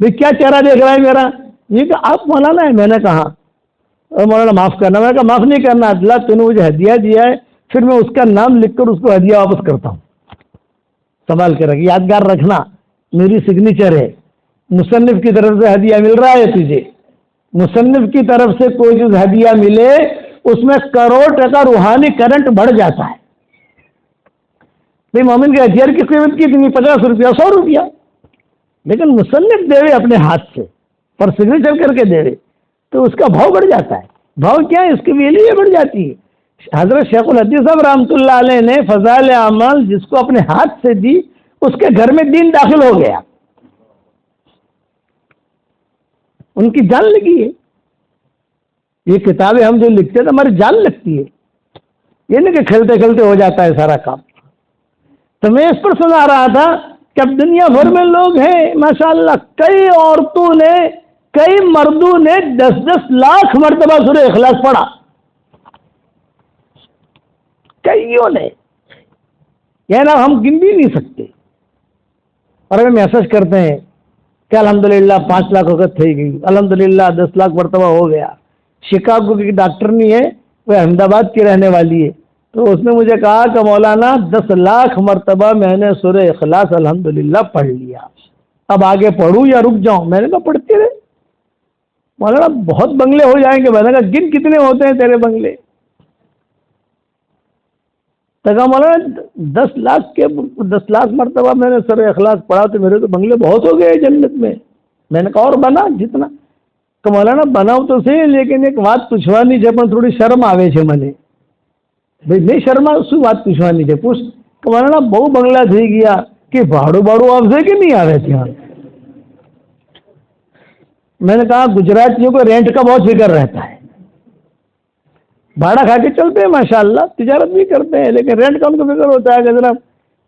بھائی کیا چہرہ دیکھ رہا ہے میرا؟ یہ کہ آپ مولانا ہے. میں نے کہا مولانا معاف کرنا. میں نے کہا معاف نہیں کرنا، اللہ تو نے مجھے ہدیہ دیا ہے، پھر میں اس کا نام لکھ کر اس کو ہدیہ واپس کرتا ہوں. سنبھال کے رکھ، یادگار رکھنا، میری سگنیچر ہے. مصنف کی طرف سے ہدیہ مل رہا ہے تجھے. مصنف کی طرف سے کوئی چیز ہدیہ ملے اس میں 1 کروڑ روحانی کرنٹ بڑھ جاتا ہے. بھائی مومن کے ہتھیار کی قیمت کتنی؟ 50 روپیہ 100 روپیہ. لیکن مصنف دے وے اپنے ہاتھ سے اور سگنیچر کر کے دے وے تو اس کا بھاؤ بڑھ جاتا ہے. بھاؤ کیا ہے؟ اس کی ویلیو بڑھ جاتی ہے. حضرت شیخ الحدیث صاحب رحمۃ اللہ علیہ نے فضائل اعمال جس کو اپنے ہاتھ سے دی اس کے گھر میں دین داخل ہو گیا. ان کی جان لگی ہے. یہ کتابیں ہم جو لکھتے ہیں تو ہماری جان لگتی ہے. یہ نہیں کہ کھیلتے کھیلتے ہو جاتا ہے سارا کام. تو میں اس پر سنا رہا تھا کہ اب دنیا بھر میں لوگ ہیں ماشاءاللہ، کئی عورتوں نے کئی مردوں نے 10-10 لاکھ مرتبہ سورہ اخلاص پڑھا. کئیوں نے، یہ نا ہم گن بھی نہیں سکتے. اور ہمیں میسج کرتے ہیں کہ الحمدللہ 5 લાખ وقت تھی گئی، الحمدللہ 10 لاکھ مرتبہ ہو گیا. شکاگو کی ڈاکٹر نہیں ہے، وہ احمد آباد کی رہنے والی ہے. تو اس نے مجھے کہا کہ مولانا 10 لاکھ مرتبہ میں نے سورہ اخلاص الحمدللہ پڑھ لیا، اب آگے پڑھوں یا رک جاؤں؟ میں نے کہا پڑھتے رہے. مولانا بہت بنگلے ہو جائیں گے. میں نے کہا گن کتنے ہوتے ہیں تیرے بنگلے؟ تو کہا مولانا 10 لاکھ مرتبہ میں نے سورہ اخلاص پڑھا تو میرے تو بنگلے بہت ہو گئے جنت میں. میں نے کہا اور بنا جتنا. کہ مولانا بناؤ تو صحیح لیکن ایک વાત પૂછવાની છે પણ થોડી શરમ આવે છે મને. ભાઈ નહીં શરમા શું વાત પૂછવાની છે? પૂછ. કે મોલાના બહુ બંગલા થઈ ગયા કે ભાડું આવશે કે નહીં આવે ત્યાં? میں نے کہا گجراتیوں کو رینٹ کا بہت فکر رہتا ہے. بھاڑا کھا کے چلتے ہیں ماشاءاللہ، تجارت بھی کرتے ہیں لیکن رینٹ کا ان کو فکر ہوتا ہے کہ جناب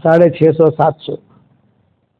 650 700।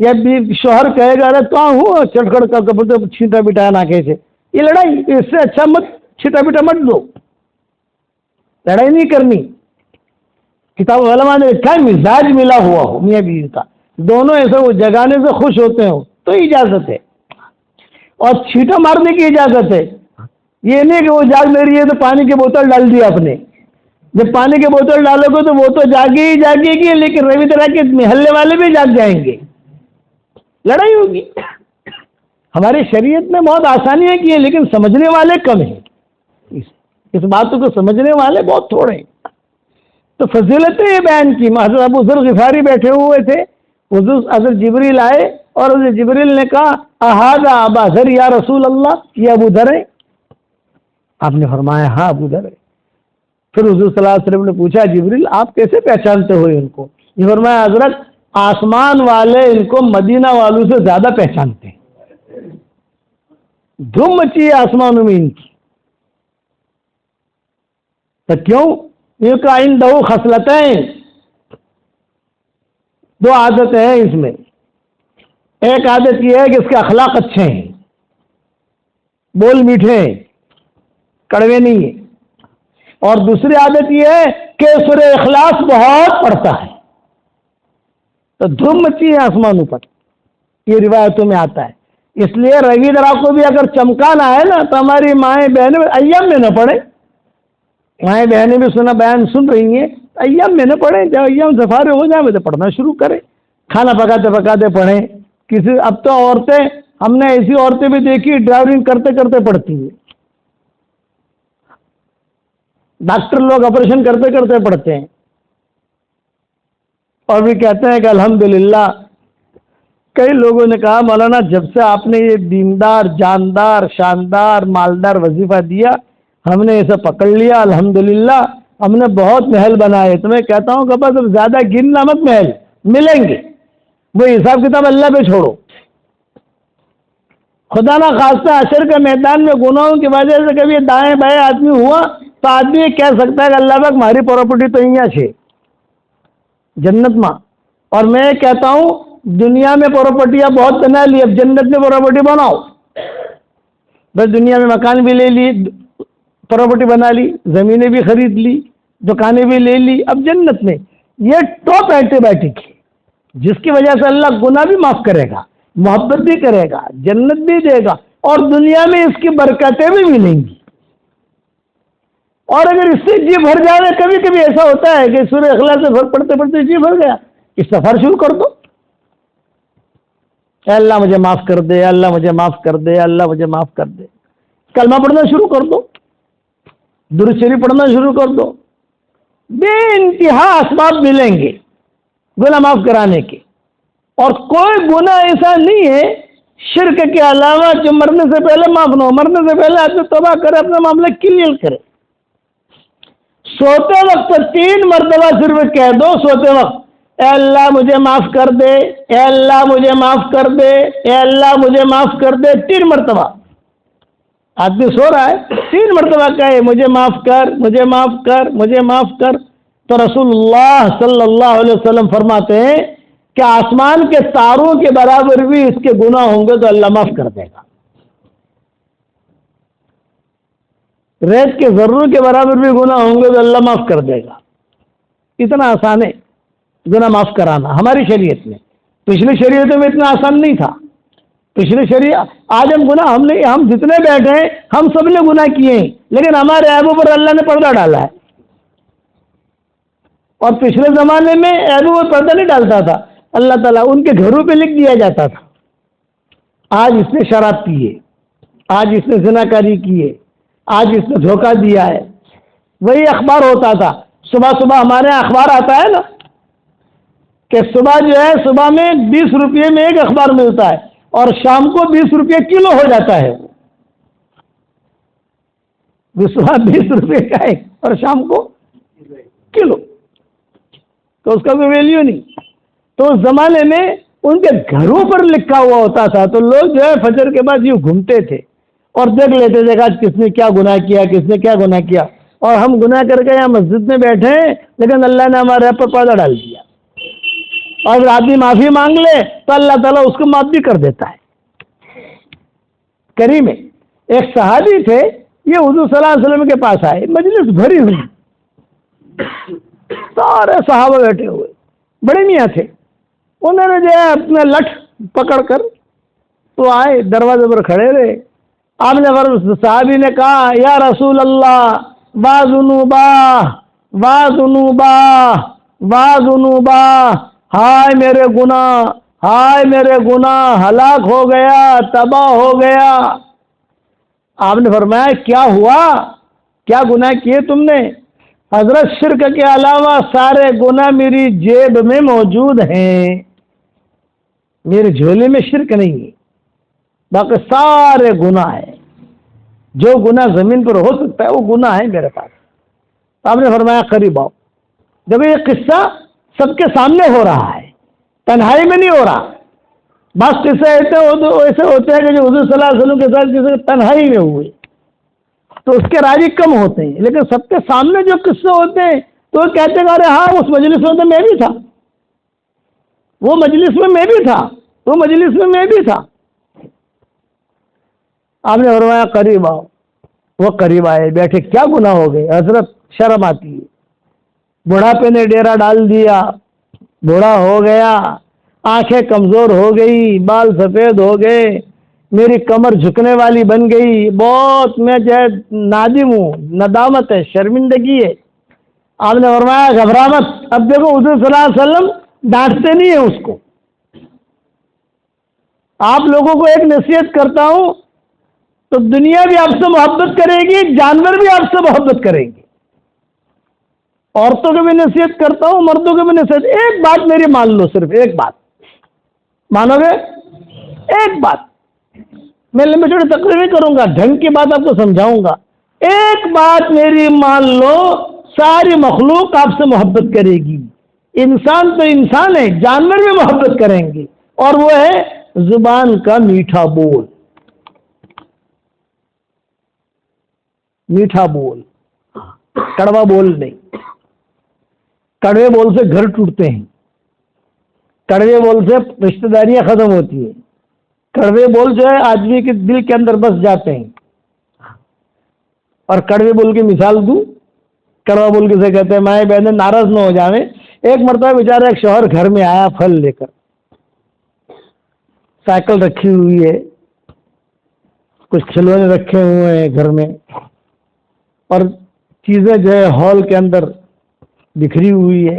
یا شوہر کہے گا ارے کہاں ہوں چٹکڑ کر کے چھینٹا بٹایا ناکے سے، یہ لڑائی، اس سے اچھا مت چھینٹا بٹا مت دو، لڑائی نہیں کرنی۔ کتاب علماء نے لکھا ہے مزاج ملا ہوا ہو میاں بیوی کا، دونوں ایسے وہ جگانے سے خوش ہوتے ہو تو اجازت ہے، اور چھینٹا مارنے کی اجازت ہے۔ یہ نہیں کہ وہ جاگ لے رہی ہے تو پانی کی بوتل ڈال دی آپ نے، جب پانی کی بوتل ڈالو گے تو وہ تو جاگے ہی جاگے گی، لیکن روی طرح کے محلے والے بھی جاگ جائیں گے، لڑائی ہوگی۔ ہماری شریعت نے بہت آسانیاں کی ہیں، لیکن سمجھنے والے کم ہیں، اس بات کو سمجھنے والے بہت تھوڑے ہیں۔ تو فضیلتیں یہ بیان کی، حضرت ابو ذر غفاری بیٹھے ہوئے تھے، حضرت جبریل آئے اور حضرت جبریل نے کہا اہذا ابا ذر یا رسول اللہ، یہ ابو ذر ہے؟ آپ نے فرمایا ہاں ابو ذر ہے۔ پھر حضور صلی اللہ علیہ وسلم نے پوچھا جبریل آپ کیسے پہچانتے ہو ان کو؟ یہ فرمایا حضرت آسمان والے ان کو مدینہ والوں سے زیادہ پہچانتے ہیں، دھوم مچی ہے آسمانوں میں ان کی۔ تو کیوں؟ یہ کہ عنده خصلتین، دو عادتیں ہیں اس میں، ایک عادت یہ ہے کہ اس کے اخلاق اچھے ہیں، بول میٹھے ہیں، کڑوے نہیں ہیں، اور دوسری عادت یہ ہے کہ سورہ اخلاص بہت پڑھتا ہے، تو دھوم مچی ہے آسمانوں پر، یہ روایتوں میں آتا ہے۔ اس لیے روی درا کو بھی اگر چمکانا ہے نا تو ہماری مائیں بہنیں ایام میں نہ پڑھیں، مائیں بہنیں بھی سنا بیان سن رہی ہیں، ایام میں نہ پڑھیں، جب ایام سے فارغ ہو جائیں تو پڑھنا شروع کریں، کھانا پکاتے پکاتے پڑھیں۔ کسی اب تو عورتیں، ہم نے ایسی عورتیں بھی دیکھی ڈرائیونگ کرتے کرتے پڑھتی ہیں، ڈاکٹر لوگ آپریشن کرتے کرتے پڑھتے ہیں، اور بھی کہتے ہیں کہ الحمدللہ۔ کئی لوگوں نے کہا مولانا جب سے آپ نے یہ دیندار جاندار شاندار مالدار وظیفہ دیا ہم نے اسے پکڑ لیا، الحمدللہ ہم نے بہت محل بنائے۔ تو میں کہتا ہوں کہ بس اب زیادہ گننا مت، محل ملیں گے، وہ حساب کتاب اللہ پہ چھوڑو۔ خدا نہ خواستہ حشر کے میدان میں گناہوں کی وجہ سے کبھی دائیں بائیں آدمی ہوا تو آدمی یہ کہہ سکتا ہے کہ اللہ پاک ہماری پراپرٹی تو یہاں ہے جنت ماں، اور میں کہتا ہوں دنیا میں پراپرٹیاں بہت بنا لی، اب جنت میں پراپرٹی بناؤ۔ بس دنیا میں مکان بھی لے لی، پراپرٹی بنا لی، زمینیں بھی خرید لی، دکانیں بھی لے لی، اب جنت میں یہ ٹاپ اینٹی بایوٹک ہے، جس کی وجہ سے اللہ گناہ بھی معاف کرے گا، محبت بھی کرے گا، جنت بھی دے گا، اور دنیا میں اس کی برکتیں بھی ملیں گی۔ اور اگر اس سے جی بھر جائے، کبھی کبھی ایسا ہوتا ہے کہ سورہ اخلاص سے پڑھتے پڑھتے جی بھر گیا، اس سفر شروع کر دو، اے اللہ مجھے معاف کر دے، اللہ مجھے معاف کر دے، اللہ مجھے معاف کر دے، کلمہ پڑھنا شروع کر دو، درود شریف پڑھنا شروع کر دو، بے انتہا اسباب ملیں گے گناہ معاف کرانے کے۔ اور کوئی گناہ ایسا نہیں ہے شرک کے علاوہ جو مرنے سے پہلے معاف نہ ہو۔ مرنے سے پہلے آدمی توبہ کرے، اپنا معاملہ کلیئر کرے، سوتے وقت 3 مرتبہ صرف کہہ دو، سوتے وقت اے اللہ مجھے معاف کر دے، اے اللہ مجھے معاف کر دے، اے اللہ مجھے معاف کر دے، 3 مرتبہ۔ آدمی سو رہا ہے 3 مرتبہ کہے مجھے معاف کر، مجھے معاف کر، مجھے معاف کر، تو رسول اللہ صلی اللہ علیہ وسلم فرماتے ہیں کہ آسمان کے تاروں کے برابر بھی اس کے گناہ ہوں گے تو اللہ معاف کر دے گا، ریت کے ذروں کے برابر بھی گناہ ہوں گے تو اللہ معاف کر دے گا۔ اتنا آسان ہے گناہ معاف کرانا ہماری شریعت میں، پچھلی شریعتوں میں اتنا آسان نہیں تھا۔ پچھلی شریعت آج ہم گناہ ہم جتنے بیٹھے ہیں ہم سب نے گناہ کیے ہیں، لیکن ہمارے عیبوں پر اللہ نے پردہ ڈالا ہے، اور پچھلے زمانے میں عیبوں پر پردہ نہیں ڈالتا تھا اللہ تعالیٰ، ان کے گھروں پہ لکھ دیا جاتا تھا آج اس نے شراب پی ہے، آج اس نے زنا کاری کی ہے، آج اس نے دھوکہ دیا ہے، وہی اخبار ہوتا تھا۔ صبح صبح ہمارے یہاں اخبار آتا ہے نا کہ صبح جو ہے صبح میں 20 روپئے میں ایک اخبار ملتا ہے، اور شام کو 20 روپئے کلو ہو جاتا ہے، وہ صبح 20 روپئے کا ہے اور شام کو کلو، تو اس کا کوئی ویلیو نہیں۔ تو اس زمانے میں ان کے گھروں پر لکھا ہوا ہوتا تھا، تو لوگ جو ہے فجر کے بعد یوں گھومتے تھے اور دیکھ لیتے تھے کہ کس نے کیا گناہ کیا، کس نے کیا گناہ کیا، اور ہم گناہ کر کے یہاں مسجد میں بیٹھے ہیں لیکن اللہ نے ہمارے پر پردہ ڈال دیا۔ اور اگر آدمی معافی مانگ لے تو اللہ تعالیٰ اس کو معاف بھی کر دیتا ہے۔ کریم ہے، ایک صحابی تھے، یہ حضور صلی اللہ علیہ وسلم کے پاس آئے، مجلس بھری ہوئی، سارے صحابہ بیٹھے ہوئے، بڑے میاں تھے، انہوں نے جو ہے اپنا لٹھ پکڑ کر تو آئے، دروازے پر کھڑے رہے۔ آپ نے صحابی نے کہا یا رسول اللہ ذنوبا ذنوبا ذنوبا، ہائے میرے گناہ، ہائے میرے گناہ، ہلاک ہو گیا، تباہ ہو گیا۔ آپ نے فرمایا کیا ہوا، کیا گناہ کیے تم نے؟ حضرت شرک کے علاوہ سارے گناہ میری جیب میں موجود ہیں، میرے جھولے میں شرک نہیں ہے، باقی سارے گناہ ہیں، جو گناہ زمین پر ہو سکتا ہے وہ گناہ ہے میرے پاس۔ آپ نے فرمایا قریب آؤ۔ جب یہ قصہ سب کے سامنے ہو رہا ہے، تنہائی میں نہیں ہو رہا، بعض قصے ایسے ہوتے ہیں کہ جو حضور صلی اللہ علیہ وسلم کے ساتھ کسی تنہائی میں ہوئے تو اس کے راوی کم ہوتے ہیں، لیکن سب کے سامنے جو قصے ہوتے ہیں تو وہ کہتے ہیں ارے ہاں اس مجلس میں تو میں بھی تھا، وہ مجلس میں میں بھی تھا، وہ مجلس میں میں بھی تھا۔ آپ نے فرمایا قریب آؤ۔ وہ قریب آئے، بیٹھے، کیا گناہ ہو گئے؟ حضرت شرم آتی ہے، بڑھاپے نے ڈیرا ڈال دیا، بوڑھا ہو گیا، آنکھیں کمزور ہو گئی، بال سفید ہو گئے، میری کمر جھکنے والی بن گئی، بہت میں جو ہے نادم ہوں، ندامت ہے، شرمندگی ہے۔ آپ نے فرمایا گھبرا مت، اب دیکھو حضور صلی اللہ علیہ وسلم ڈانٹتے نہیں ہیں اس کو۔ آپ لوگوں کو ایک نصیحت کرتا ہوں تو دنیا بھی آپ سے محبت کرے گی، جانور بھی آپ سے محبت کریں گے۔ عورتوں کو بھی نصیحت کرتا ہوں، مردوں کو بھی نصیحت۔ ایک بات میری مان لو، صرف ایک بات مانو گے؟ ایک بات، میں لمبی چوڑی تقریر نہیں کروں گا، ڈھنگ کی بات آپ کو سمجھاؤں گا۔ ایک بات میری مان لو، ساری مخلوق آپ سے محبت کرے گی، انسان تو انسان ہے، جانور بھی محبت کریں گے، اور وہ ہے زبان کا میٹھا بول۔ میٹھا بول، کڑوا بول نہیں۔ کڑوے بول سے گھر ٹوٹتے ہیں، کڑوے بول سے رشتہ داریاں ختم ہوتی ہیں، کڑوے بول جو ہے آدمی کے دل کے اندر بس جاتے ہیں۔ اور کڑوے بول کی مثال دوں، کڑوا بول کے سے کہتے ہیں مائیں بہنیں ناراض نہ ہو جاویں۔ ایک مرتبہ بیچارہ ایک شوہر گھر میں آیا پھل لے کر، سائیکل رکھی ہوئی ہے، کچھ کھلونے رکھے ہوئے ہیں گھر میں، اور چیزیں جو ہے ہال کے اندر بکھری ہوئی ہے۔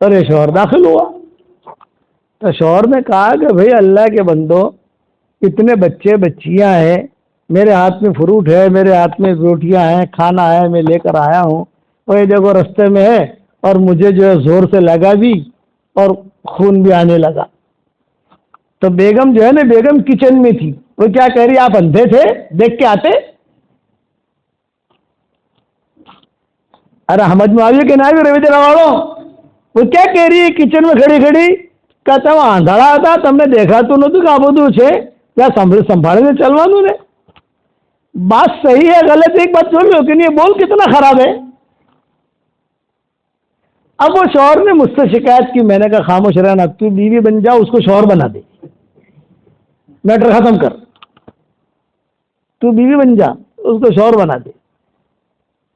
اور یہ شوہر داخل ہوا تو شوہر نے کہا کہ بھئی اللہ کے بندو، اتنے بچے بچیاں ہیں، میرے ہاتھ میں فروٹ ہے، میرے ہاتھ میں روٹیاں ہیں، کھانا ہے، میں لے کر آیا ہوں، اور یہ دیکھو رستے میں ہے، اور مجھے جو ہے زور سے لگا بھی اور خون بھی آنے لگا۔ تو بیگم جو ہے نا، بیگم کچن میں تھی، وہ کیا کہہ رہی، آپ اندھے تھے دیکھ کے آتے؟ ارے حمد معاویہ کے نائب رویت رواڑو، وہ کیا کہہ رہی ہے کچن میں کھڑی کھڑی؟ کہتا ہوں آندھڑا تھا، تم نے دیکھا تو نہ تو کا بدو چھے یا سنبھالے نے چلوانو نے۔ بات صحیح ہے غلط ایک بات سن لو کہ نہیں، بول کتنا خراب ہے۔ اب وہ شوہر نے مجھ سے شکایت کی، میں نے کہا خاموش رہنا، تو بیوی بن جا، اس کو شوہر بنا دے، میٹر ختم کر، تو بیوی بن جا، اس کو شوہر بنا دے۔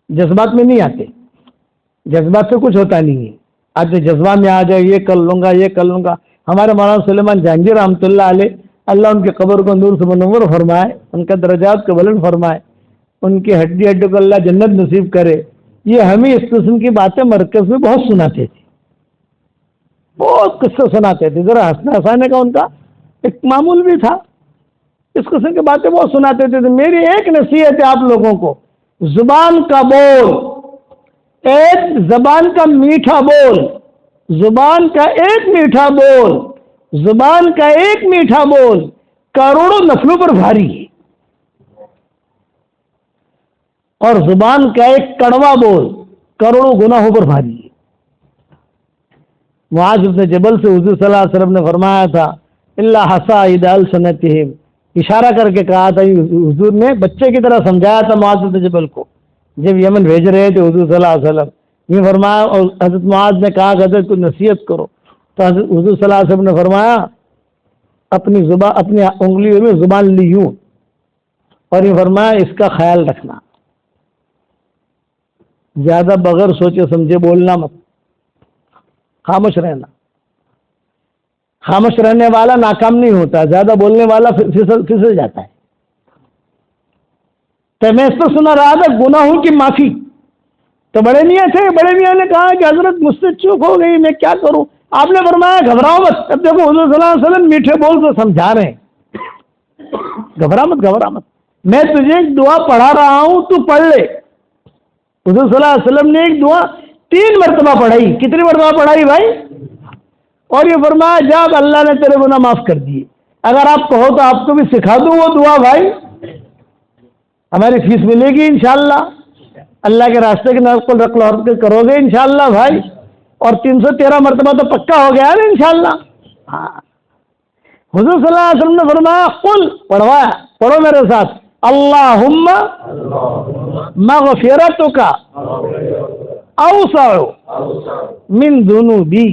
جذبات میں نہیں آتے، جذبات سے کچھ ہوتا نہیں ہے۔ آج جذبات میں آ جائے، یہ کر لوں گا، یہ کر لوں گا۔ ہمارے مولانا سلیمان جہانگیر رحمۃ اللہ علیہ، اللہ ان کے قبر کو نور سے منور فرمائے، ان کا درجات کو بلند فرمائے، ان کی ہڈی ہڈی کو اللہ جنت نصیب کرے۔ یہ ہمیں اس قسم کی باتیں مرکز میں بہت سناتے تھے، بہت قصے سناتے تھے، ذرا ہنسنے ہنسانے کا ان کا ایک معمول بھی تھا، اس قسم کی باتیں بہت سناتے تھے۔ تو میری ایک نصیحت ہے آپ لوگوں کو، زبان کا بول، ایک زبان کا میٹھا بول، زبان کا ایک میٹھا بول، زبان کا ایک میٹھا بول کروڑوں نسلوں پر بھاری ہے، اور زبان کا ایک کڑوا بول کروڑوں گناہوں پر بھاری ہے۔ معاذ بن جبل سے حضور صلی اللہ علیہ وسلم نے فرمایا تھا اللہ حصائد السنتہم، اشارہ کر کے کہا تھا، حضور نے بچے کی طرح سمجھایا تھا معاذ بن جبل کو جب یمن بھیج رہے تھے حضور صلی اللہ علیہ وسلم۔ یہ فرمایا، اور حضرت معاذ نے کہا کہ حضرت کو نصیحت کرو، تو حضور صلی اللہ علیہ وسلم نے فرمایا اپنی انگلیوں میں زبان لی یوں اور یہ فرمایا اس کا خیال رکھنا، زیادہ بغیر سوچے سمجھے بولنا مت، خاموش رہنا۔ خاموش رہنے والا ناکام نہیں ہوتا، زیادہ بولنے والا پھسل جاتا ہے۔ تو میں اس پر سنا رہا تھا گناہوں کی معافی، تو بڑے میاں تھے، بڑے میاں نے کہا کہ حضرت مجھ سے چوک ہو گئی، میں کیا کروں؟ آپ نے فرمایا گھبراؤ مت۔ اب دیکھو حضور صلی اللہ علیہ وسلم میٹھے بول سے سمجھا رہے ہیں، گھبرا مت، میں تجھے ایک دعا پڑھا رہا ہوں، تو پڑھ لے۔ حضور صلی اللہ علیہ وسلم نے ایک دعا 3 مرتبہ پڑھائی۔ کتنی مرتبہ پڑھائی بھائی؟ اور یہ فرمایا جب اللہ نے تیرے گناہ معاف کر دیے۔ اگر آپ کہو تو آپ کو بھی سکھا دوں وہ دعا بھائی، ہماری فیس ملے گی انشاءاللہ، اللہ کے راستے کے نقل رقل حرکت کرو گے انشاءاللہ بھائی، اور 313 مرتبہ تو پکا ہو گیا نا انشاءاللہ۔ ہاں، حضور صلی اللہ علیہ وسلم نے فرمایا قل، پڑھوایا، پڑھو میرے ساتھ، اللہم مغفرتک اوسع من ذنوبی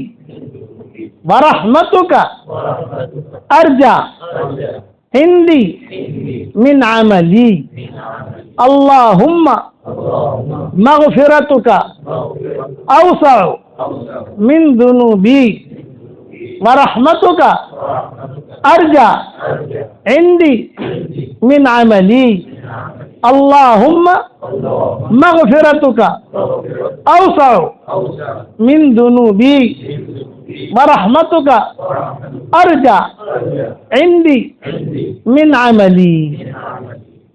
ورحمتک ارجع عندی من عملی، اللہم مغفرتک اوسع من ذنوبی ورحمتک ارجع عندی من عملی، اللہم مغفرتک اوسع من ذنوبی ورحمتک ارجع عندی من عملی۔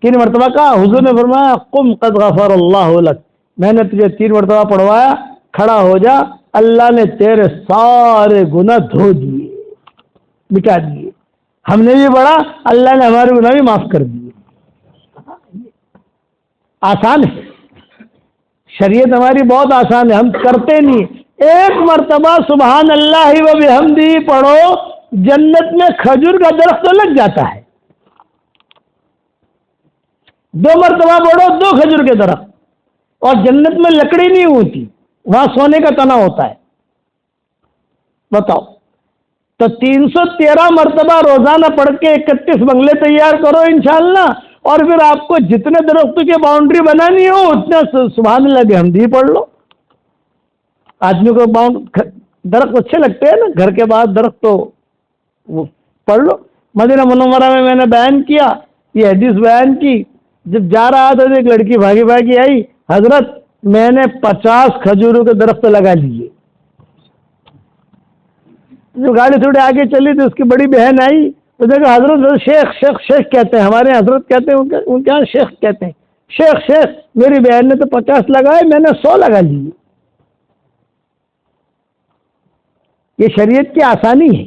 3 مرتبہ کہا۔ حضور نے فرمایا قم قد غفر اللہ لک، میں نے تجھے 3 مرتبہ پڑھوایا، کھڑا ہو جا، اللہ نے تیرے سارے گناہ دھو دیے، مٹا دیے۔ ہم نے بھی پڑھا، اللہ نے ہمارے گناہ بھی معاف کر دیے۔ آسان ہے، شریعت ہماری بہت آسان ہے، ہم کرتے نہیں۔ 1 مرتبہ سبحان اللہ و بحمدہ پڑھو، جنت میں کھجور کا درخت لگ جاتا ہے۔ 2 مرتبہ پڑھو، 2 کھجور کے درخت، اور جنت میں لکڑی نہیں ہوتی، وہاں سونے کا تنا ہوتا ہے۔ بتاؤ، تو 313 مرتبہ روزانہ پڑھ کے 31 بنگلے تیار کرو انشاءاللہ، اور پھر آپ کو جتنے درختوں کی باؤنڈری بنانی ہو اتنا سبحان اللہ بحمدہ پڑھ لو۔ آدمی کو درخت اچھے لگتے ہیں نا، گھر کے بعد درخت، تو وہ پڑھ لو۔ مدینہ منورہ میں نے بیان کیا، یہ حدیث بیان کی، جب جا رہا تھا تو ایک لڑکی بھاگی آئی، حضرت میں نے 50 کھجوروں کے درخت لگا لیے۔ جو گاڑی تھوڑی آگے چلی تو اس کی بڑی بہن آئی، تو دیکھا حضرت شیخ کہتے ہیں، ہمارے حضرت کہتے ہیں، ان کے یہاں شیخ کہتے ہیں، شیخ میری بہن نے تو 50 لگائے، میں نے 100 لگا لیے۔ یہ شریعت کی آسانی ہے،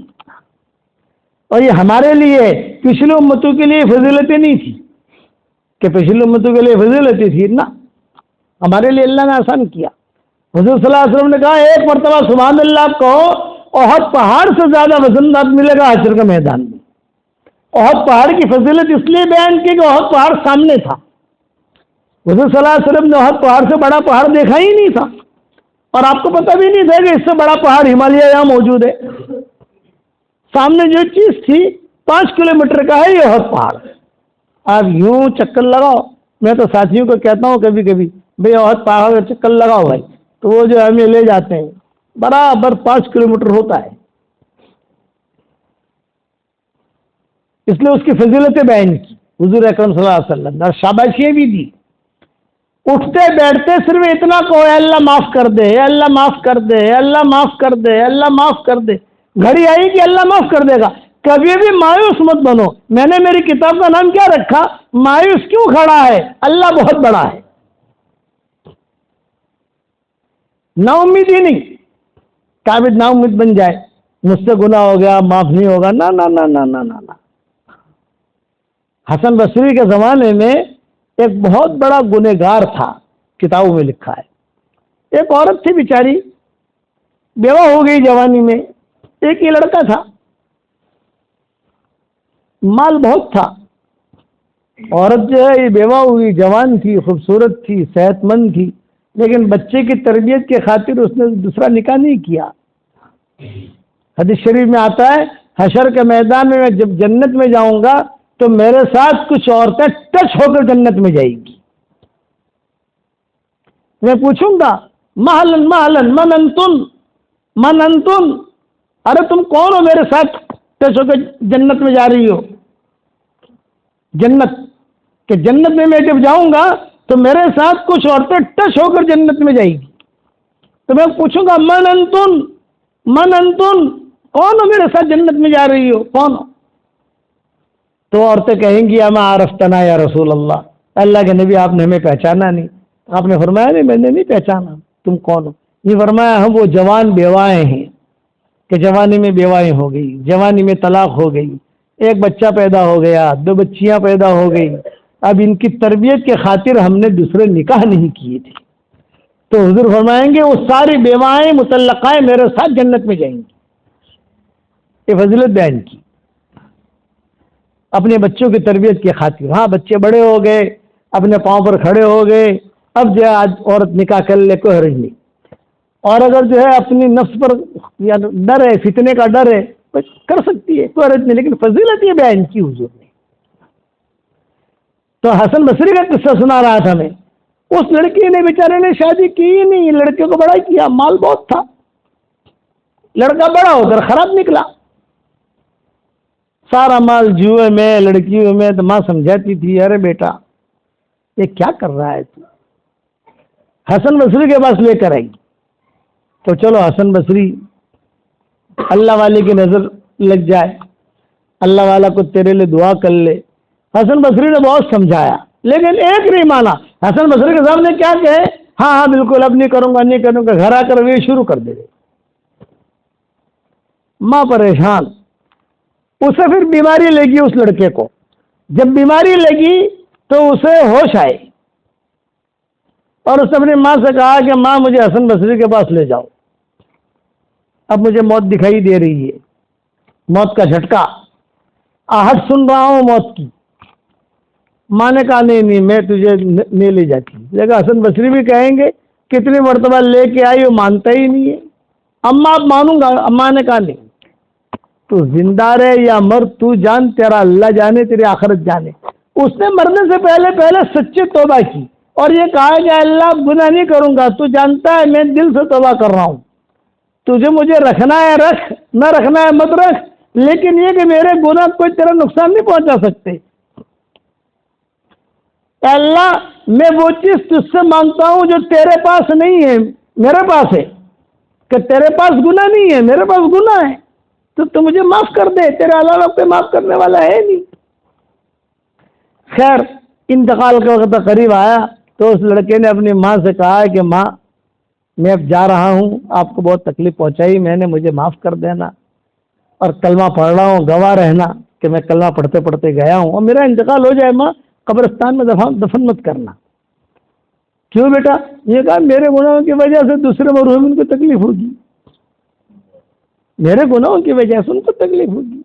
اور یہ ہمارے لیے، پچھلی امتوں کے لیے فضیلتیں نہیں تھی کہ پچھلی امتوں کے لیے فضیلتیں تھی نا، ہمارے لیے اللہ نے آسان کیا۔ حضور صلی اللہ علیہ وسلم نے کہا 1 مرتبہ سبحان اللہ کہو، احد پہاڑ سے زیادہ وزن ملے گا حشر کے میدان میں۔ احد پہاڑ کی فضیلت اس لیے بیان کی کہ احد پہاڑ سامنے تھا، حضور صلی اللہ علیہ وسلم نے احد پہاڑ سے بڑا پہاڑ دیکھا ہی نہیں تھا، اور آپ کو پتہ بھی نہیں تھا کہ اس سے بڑا پہاڑ ہمالیہ یہاں موجود ہے۔ سامنے جو چیز تھی 5 کلومیٹر کا ہے یہ احد پہاڑ۔ آپ یوں چکر لگاؤ، میں تو ساتھیوں کو کہتا ہوں کبھی کبھی، بھئی احد پہاڑ کا چکر لگاؤ بھائی، تو وہ جو ہمیں لے جاتے ہیں، برابر 5 کلومیٹر ہوتا ہے۔ اس لیے اس کی فضیلتیں بیان کی حضور اکرم صلی اللہ علیہ وسلم، اور شاباشیاں بھی دی۔ اٹھتے بیٹھتے صرف اتنا کہو اے اللہ معاف کر دے، اے اللہ معاف کر دے، اے اللہ معاف کر دے، اے اللہ معاف کر دے۔ گھڑی آئی کہ اللہ معاف کر دے گا۔ کبھی بھی مایوس مت بنو۔ میں نے میری کتاب کا نام کیا رکھا؟ مایوس کیوں کھڑا ہے؟ اللہ بہت بڑا ہے۔ نا امیدی نہیں، کابد نا امید بن جائے، مجھ سے گناہ ہو گیا معاف نہیں ہوگا، نا نا نا نا نا نا نا۔ حسن بصری کے زمانے میں ایک بہت بڑا گنہگار تھا، کتابوں میں لکھا ہے۔ ایک عورت تھی بیچاری، بیوہ ہو گئی جوانی میں، ایک ہی لڑکا تھا، مال بہت تھا۔ عورت جو ہے یہ بیوہ ہوئی، جوان تھی، خوبصورت تھی، صحت مند تھی، لیکن بچے کی تربیت کی خاطر اس نے دوسرا نکاح نہیں کیا۔ حدیث شریف میں آتا ہے حشر کے میدان میں جب جنت میں جاؤں گا تو میرے ساتھ کچھ عورتیں ٹچ ہو کر جنت میں جائیں گی. میں پوچھوں گا مہلن مہلن من انتن من انتن، ارے تم کون ہو میرے ساتھ ٹچ ہو کر جنت میں جا رہی ہو؟ جنت کہ جنت میں جب جاؤں گا تو میرے ساتھ کچھ عورتیں ٹچ ہو کر جنت میں جائے گی. تو میں پوچھوں گا من انتن من انتن، کون ہو میرے ساتھ جنت میں جا رہی ہو، کون ہو؟ تو عورتیں کہیں گی اما عرفتنا یا رسول اللہ، اللہ کے نبی آپ نے ہمیں پہچانا نہیں. آپ نے فرمایا نہیں میں نے نہیں پہچانا، تم کون ہو؟ یہ فرمایا ہم وہ جوان بیوائیں ہیں کہ جوانی میں بیوائیں ہو گئی، جوانی میں طلاق ہو گئی، ایک بچہ پیدا ہو گیا، 2 بچیاں پیدا ہو گئی، اب ان کی تربیت کے خاطر ہم نے دوسرے نکاح نہیں کیے تھے. تو حضور فرمائیں گے وہ ساری بیوائیں مطلقائیں میرے ساتھ جنت میں جائیں گی. یہ فضیلت بیان کی اپنے بچوں کی تربیت کی خاطر. ہاں بچے بڑے ہو گئے، اپنے پاؤں پر کھڑے ہو گئے، اب جو ہے آج عورت نکاح کر لے کوئی حرج نہیں. اور اگر جو ہے اپنی نفس پر ڈر ہے، فتنے کا ڈر ہے، کر سکتی ہے، کوئی حرج نہیں. لیکن فضیلت یہ بیان کی حضور نے. تو حسن بصری کا قصہ سنا رہا تھا میں. اس لڑکی نے بیچارے نے شادی کی ہی نہیں، لڑکے کو بڑا کیا، مال بہت تھا، لڑکا بڑا ہو کر خراب نکلا، سارا مال جوئے میں لڑکیوں میں. تو ماں سمجھاتی تھی ارے بیٹا یہ کیا کر رہا ہے تو حسن بصری کے پاس لے کر آئی. تو چلو حسن بصری اللہ والے کی نظر لگ جائے، اللہ والا کو تیرے لیے دعا کر لے. حسن بصری نے بہت سمجھایا لیکن ایک نہیں مانا. حسن بصری کے سامنے کیا کہے ہاں ہاں بالکل اب نہیں کروں گا نہیں کروں گا، گھر آ کر وہ شروع کر دے. ماں پریشان. اسے پھر بیماری لگی اس لڑکے کو. جب بیماری لگی تو اسے ہوش آئے اور اس نے اپنی ماں سے کہا کہ ماں مجھے حسن بصری کے پاس لے جاؤ، اب مجھے موت دکھائی دے رہی ہے، موت کا جھٹکا، آہٹ سن رہا ہوں موت کی. ماں نے کہا نہیں میں تجھے نہیں لے جاتی. لیکن حسن بصری بھی کہیں گے کتنی مرتبہ لے کے آئی وہ مانتا ہی نہیں ہے. اماں آپ مانوں گا، اماں نے کہا نہیں تو زندہ رہے یا مر تو جان، تیرا اللہ جانے تیری آخرت جانے. اس نے مرنے سے پہلے سچی توبہ کی اور یہ کہا کہ اللہ گناہ نہیں کروں گا، تو جانتا ہے میں دل سے توبہ کر رہا ہوں، تجھے مجھے رکھنا ہے رکھ، نہ رکھنا ہے مت رکھ، لیکن یہ کہ میرے گناہ کوئی تیرا نقصان نہیں پہنچا سکتے. اللہ میں وہ چیز تجھ سے مانگتا ہوں جو تیرے پاس نہیں ہے میرے پاس ہے، کہ تیرے پاس گناہ نہیں ہے میرے پاس گناہ ہے، تو مجھے معاف کر دے، تیرے علاوہ کوئی معاف کرنے والا ہے نہیں. خیر انتقال کا وقت قریب آیا تو اس لڑکے نے اپنی ماں سے کہا کہ ماں میں اب جا رہا ہوں، آپ کو بہت تکلیف پہنچائی میں نے، مجھے معاف کر دینا، اور کلمہ پڑھ رہا ہوں، گواہ رہنا کہ میں کلمہ پڑھتے پڑھتے گیا ہوں، اور میرا انتقال ہو جائے ماں قبرستان میں دفن مت کرنا. کیوں بیٹا؟ یہ کہا میرے گناہوں کی وجہ سے دوسرے مرحومین کو تکلیف ہوگی، میرے گناہوں کی وجہ سے ان کو تکلیف ہوگی.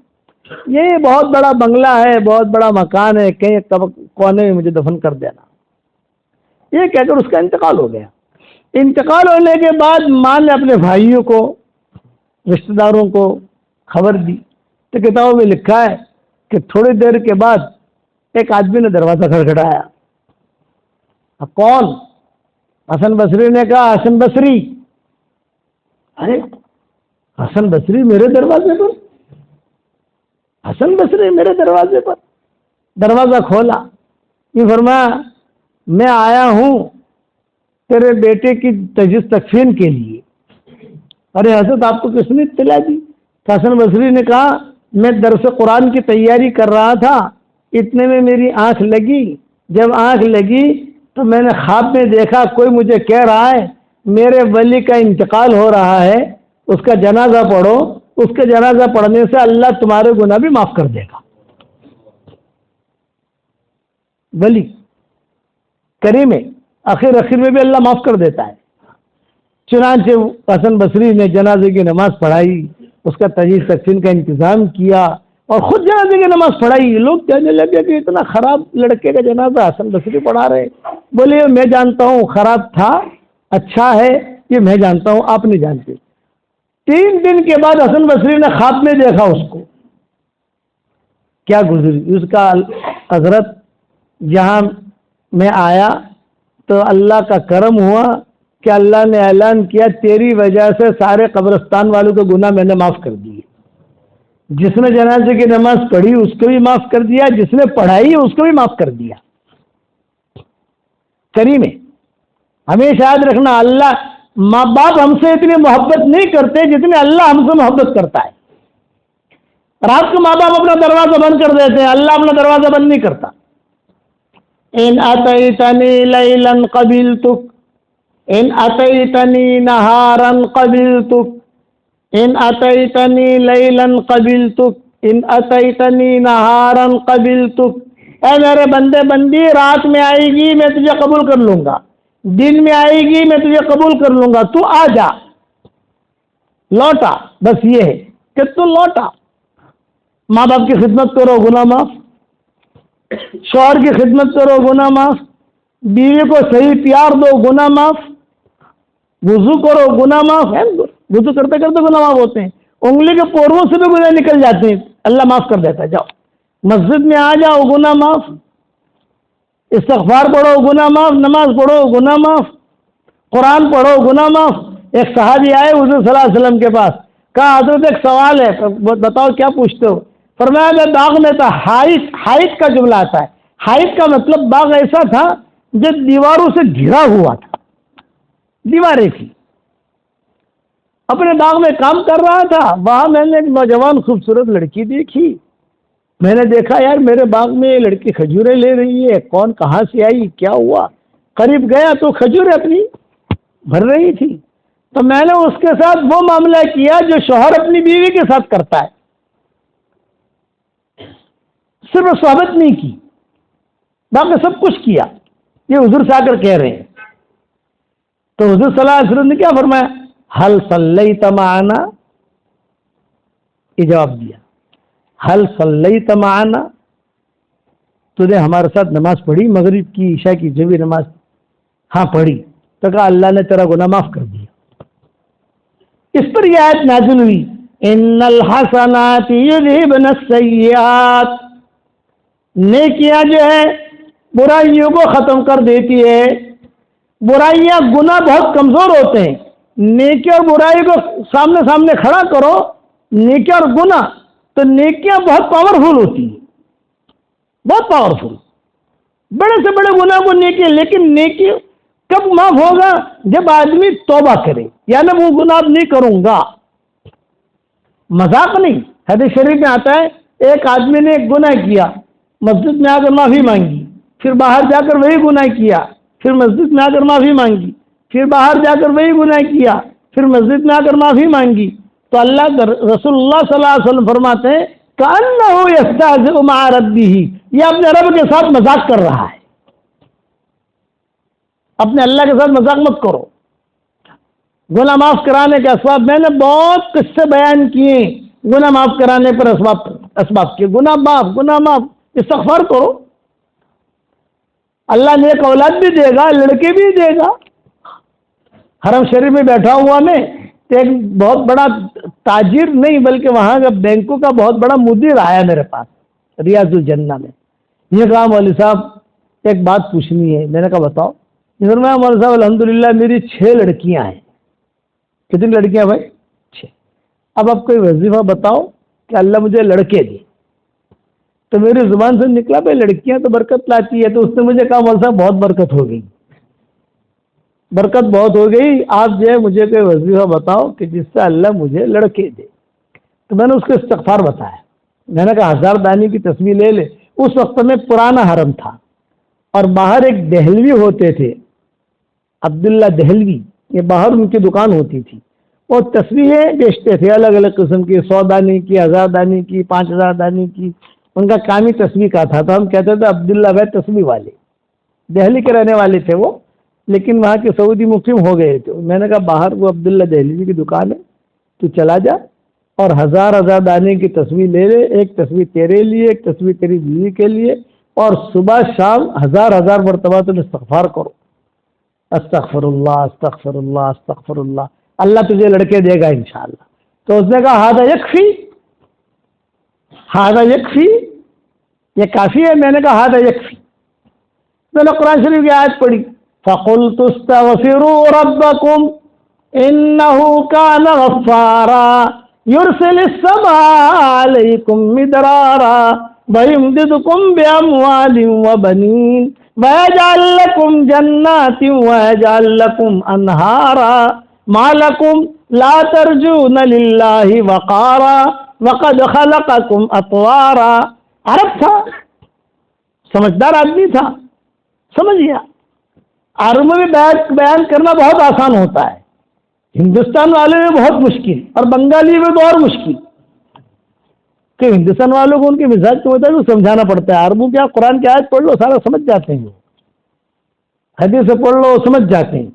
یہ بہت بڑا بنگلہ ہے، بہت بڑا مکان ہے، کہیں کونے میں مجھے دفن کر دینا. یہ کہہ کر اس کا انتقال ہو گیا. انتقال ہونے کے بعد ماں نے اپنے بھائیوں کو، رشتہ داروں کو خبر دی. تو کتابوں میں لکھا ہے کہ تھوڑی دیر کے بعد ایک آدمی نے دروازہ کھٹکھٹایا. کون؟ حسن بصری نے کہا حسن بصری. ارے حسن بصری میرے دروازے پر، حسن بصری میرے دروازے پر. دروازہ کھولا، یہ فرمایا میں آیا ہوں تیرے بیٹے کی تجہیز تکفین کے لیے. ارے حضرت آپ کو کس نے اطلاع دی؟ حسن بصری نے کہا میں درس قرآن کی تیاری کر رہا تھا، اتنے میں میری آنکھ لگی، جب آنکھ لگی تو میں نے خواب میں دیکھا کوئی مجھے کہہ رہا ہے میرے ولی کا انتقال ہو رہا ہے، اس کا جنازہ پڑھو، اس کے جنازہ پڑھنے سے اللہ تمہارے گناہ بھی معاف کر دے گا. ولی کریم ہے، آخر میں بھی اللہ معاف کر دیتا ہے. چنانچہ حسن بصری نے جنازے کی نماز پڑھائی، اس کا تجہیز تکفین کا انتظام کیا اور خود جنازے کی نماز پڑھائی. لوگ کہنے لگے کہ اتنا خراب لڑکے کا جنازہ حسن بصری پڑھا رہے. بولے میں جانتا ہوں خراب تھا، اچھا ہے، یہ میں جانتا ہوں، آپ نہیں جانتے. 3 دن کے بعد حسن بصری نے خواب میں دیکھا اس کو، کیا گزری اس کا حضرت جہاں میں آیا تو اللہ کا کرم ہوا کہ اللہ نے اعلان کیا تیری وجہ سے سارے قبرستان والوں کے گناہ میں نے معاف کر دیے، جس نے جنازے کی نماز پڑھی اس کو بھی معاف کر دیا، جس نے پڑھائی اس کو بھی معاف کر دیا۔ کریم ہے، ہمیشہ یاد رکھنا اللہ، ماں باپ ہم سے اتنی محبت نہیں کرتے جتنے اللہ ہم سے محبت کرتا ہے۔ رات کو ماں باپ اپنا دروازہ بند کر دیتے ہیں، اللہ اپنا دروازہ بند نہیں کرتا۔ ان اتیتنی لیلا قبلتک ان اتیتنی نہارا قبلتک ان اتیتنی لیلا قبلتک ان اتیتنی نہارا قبلتک۔ اے میرے بندے بندی، رات میں آئے گی میں تجھے قبول کر لوں گا، دن میں آئے گی میں تجھے قبول کر لوں گا، تو آ جا، لوٹا، بس یہ ہے کہ تو لوٹا۔ ماں باپ کی خدمت کرو گناہ معاف، شوہر کی خدمت کرو گناہ معاف، بیوی کو صحیح پیار دو گناہ معاف، وضو کرو گناہ معاف ہے، وضو کرتے کرتے گناہ معاف ہوتے ہیں، انگلی کے پوروں سے بھی گناہ نکل جاتے ہیں، اللہ معاف کر دیتا ہے۔ جاؤ مسجد میں آ جاؤ گناہ معاف، استغفار پڑھو گناہ معاف، نماز پڑھو گناہ معاف، قرآن پڑھو گناہ معاف۔ ایک صحابی آئے حضور صلی اللہ علیہ وسلم کے پاس، کہا حضرت ایک سوال ہے، بتاؤ کیا پوچھتے ہو؟ فرمایا میں باغ میں تھا، حائط کا جملہ آتا ہے، حائط کا مطلب باغ ایسا تھا جو دیواروں سے گھرا ہوا تھا، دیواریں تھی، اپنے باغ میں کام کر رہا تھا، وہاں میں نے ایک نوجوان خوبصورت لڑکی دیکھی، میں نے دیکھا یار میرے باغ میں یہ لڑکی کھجوریں لے رہی ہے، کون کہاں سے آئی کیا ہوا؟ قریب گیا تو کھجوریں اپنی بھر رہی تھی، تو میں نے اس کے ساتھ وہ معاملہ کیا جو شوہر اپنی بیوی کے ساتھ کرتا ہے، صرف صحبت نہیں کی، باقی سب کچھ کیا۔ یہ حضور سے آ کر کہہ رہے ہیں، تو حضور صلی اللہ علیہ وسلم نے کیا فرمایا؟ حل صلیت معنا، یہ جواب دیا، حل صلیت معنا، تو نے ہمارے ساتھ نماز پڑھی مغرب کی عشاء کی جو بھی نماز؟ ہاں پڑھی۔ تو کہا اللہ نے تیرا گناہ معاف کر دیا۔ اس پر یہ آیت نازل ہوئی، ان الحسنات یذہبن السیئات، نیکیاں جو ہے برائیوں کو ختم کر دیتی ہے۔ برائیاں، گناہ بہت کمزور ہوتے ہیں، نیکی اور برائی کو سامنے سامنے کھڑا کرو، نیکی اور گناہ، تو نیکیاں بہت پاورفل ہوتی ہیں، بہت پاورفل، بڑے سے بڑے گناہ کو نیکی، لیکن نیکی کب معاف ہوگا؟ جب آدمی توبہ کرے، یعنی وہ گناہ نہیں کروں گا، مذاق نہیں۔ حدیث شریف میں آتا ہے ایک آدمی نے ایک گناہ کیا، مسجد میں آ کر معافی مانگی، پھر باہر جا کر وہی گناہ کیا، پھر مسجد میں آ کر معافی مانگی، پھر باہر جا کر وہی گناہ کیا، پھر مسجد میں آ کر معافی مانگی، تو اللہ رسول اللہ صلی اللہ علیہ وسلم فرماتے ہیں کأنہ یستہزئ مع ربہ، یہ اپنے رب کے ساتھ مذاق کر رہا ہے۔ اپنے اللہ کے ساتھ مذاق مت کرو۔ گناہ معاف کرانے کے اسباب میں نے بہت قصے بیان کیے، گناہ معاف کرانے پر اسباب کیے، گناہ معاف، استغفار کرو، اللہ نیک اولاد بھی دے گا، لڑکے بھی دے گا۔ حرم شریف میں بیٹھا ہوا میں ایک بہت بڑا تاجر نہیں بلکہ وہاں کا بینکوں کا بہت بڑا مدیر آیا میرے پاس ریاض الجنہ میں، یہ کہا مولوی صاحب ایک بات پوچھنی ہے۔ میں نے کہا بتاؤ۔ میں مولوی صاحب الحمدللہ میری 6 لڑکیاں ہیں۔ کتنی لڑکیاں بھائی؟ 6۔ اب آپ کوئی وظیفہ بتاؤ کہ اللہ مجھے لڑکے دے۔ تو میری زبان سے نکلا بھائی لڑکیاں تو برکت لاتی ہے، تو اس نے مجھے کہا مولوی صاحب بہت برکت ہو گئی، برکت بہت ہو گئی، آپ جو ہے مجھے کوئی وظیفہ بتاؤ کہ جس سے اللہ مجھے لڑکے دے۔ تو میں نے اس کو استغفار بتایا، میں نے کہا 1000 دانی کی تسبیح لے لے۔ اس وقت میں پرانا حرم تھا اور باہر ایک دہلوی ہوتے تھے، عبداللہ دہلوی، یہ باہر ان کی دکان ہوتی تھی، اور تسبیحیں بیچتے تھے الگ الگ قسم کی، 100 دانی کی، 1000 دانی کی، 5000 دانی کی، ان کا کام ہی تسبیح کا تھا۔ تو ہم کہتے تھے عبداللہ بھائی تسبیح والے، دہلی کے رہنے والے تھے وہ، لیکن وہاں کے سعودی مقیم ہو گئے تھے۔ میں نے کہا باہر وہ عبداللہ دہلوی کی دکان ہے، تو چلا جا اور 1000 دانے کی تسبیح لے لے، ایک تسبیح تیرے لیے، ایک تسبیح تیری بیوی کے لیے، اور صبح شام 1000 مرتبہ تم استغفار کرو، استغفر اللہ استغفر اللہ استغفر اللہ، اللہ تجھے لڑکے دے گا انشاءاللہ۔ تو اس نے کہا ہاذا یکفی، ہاذا یکفی، یہ کافی ہے؟ میں نے کہا ہاذا یکفی۔ میں نے قرآن شریف کی آیت پڑھی، فَقُلْتُ اسْتَغْفِرُوا رَبَّكُمْ إِنَّهُ كَانَ غَفَّارًا يُرْسِلِ السَّمَاءَ عَلَيْكُمْ مِدْرَارًا وَيُمْدِدْكُمْ بِأَمْوَالٍ وَبَنِينَ وَيَجْعَلْ لَكُمْ جَنَّاتٍ وَيَجْعَلْ لَكُمْ أَنْهَارًا مَا لَكُمْ لَا تَرْجُونَ لِلَّهِ وَقَارًا وَقَدْ خَلَقَكُمْ أَطْوَارًا۔ عرب تھا، سمجھدار آدمی تھا، سمجھ گیا۔ عرب میں بیان کرنا بہت آسان ہوتا ہے، ہندوستان والے میں بہت مشکل، اور بنگالی میں تو اور مشکل، کہ ہندوستان والوں کو ان کے مزاج کے مطابق سمجھانا پڑتا ہے۔ عربوں کیا، قرآن کی آیت پڑھ لو سارا سمجھ جاتے ہیں، حدیث سے پڑھ لو سمجھ جاتے ہیں،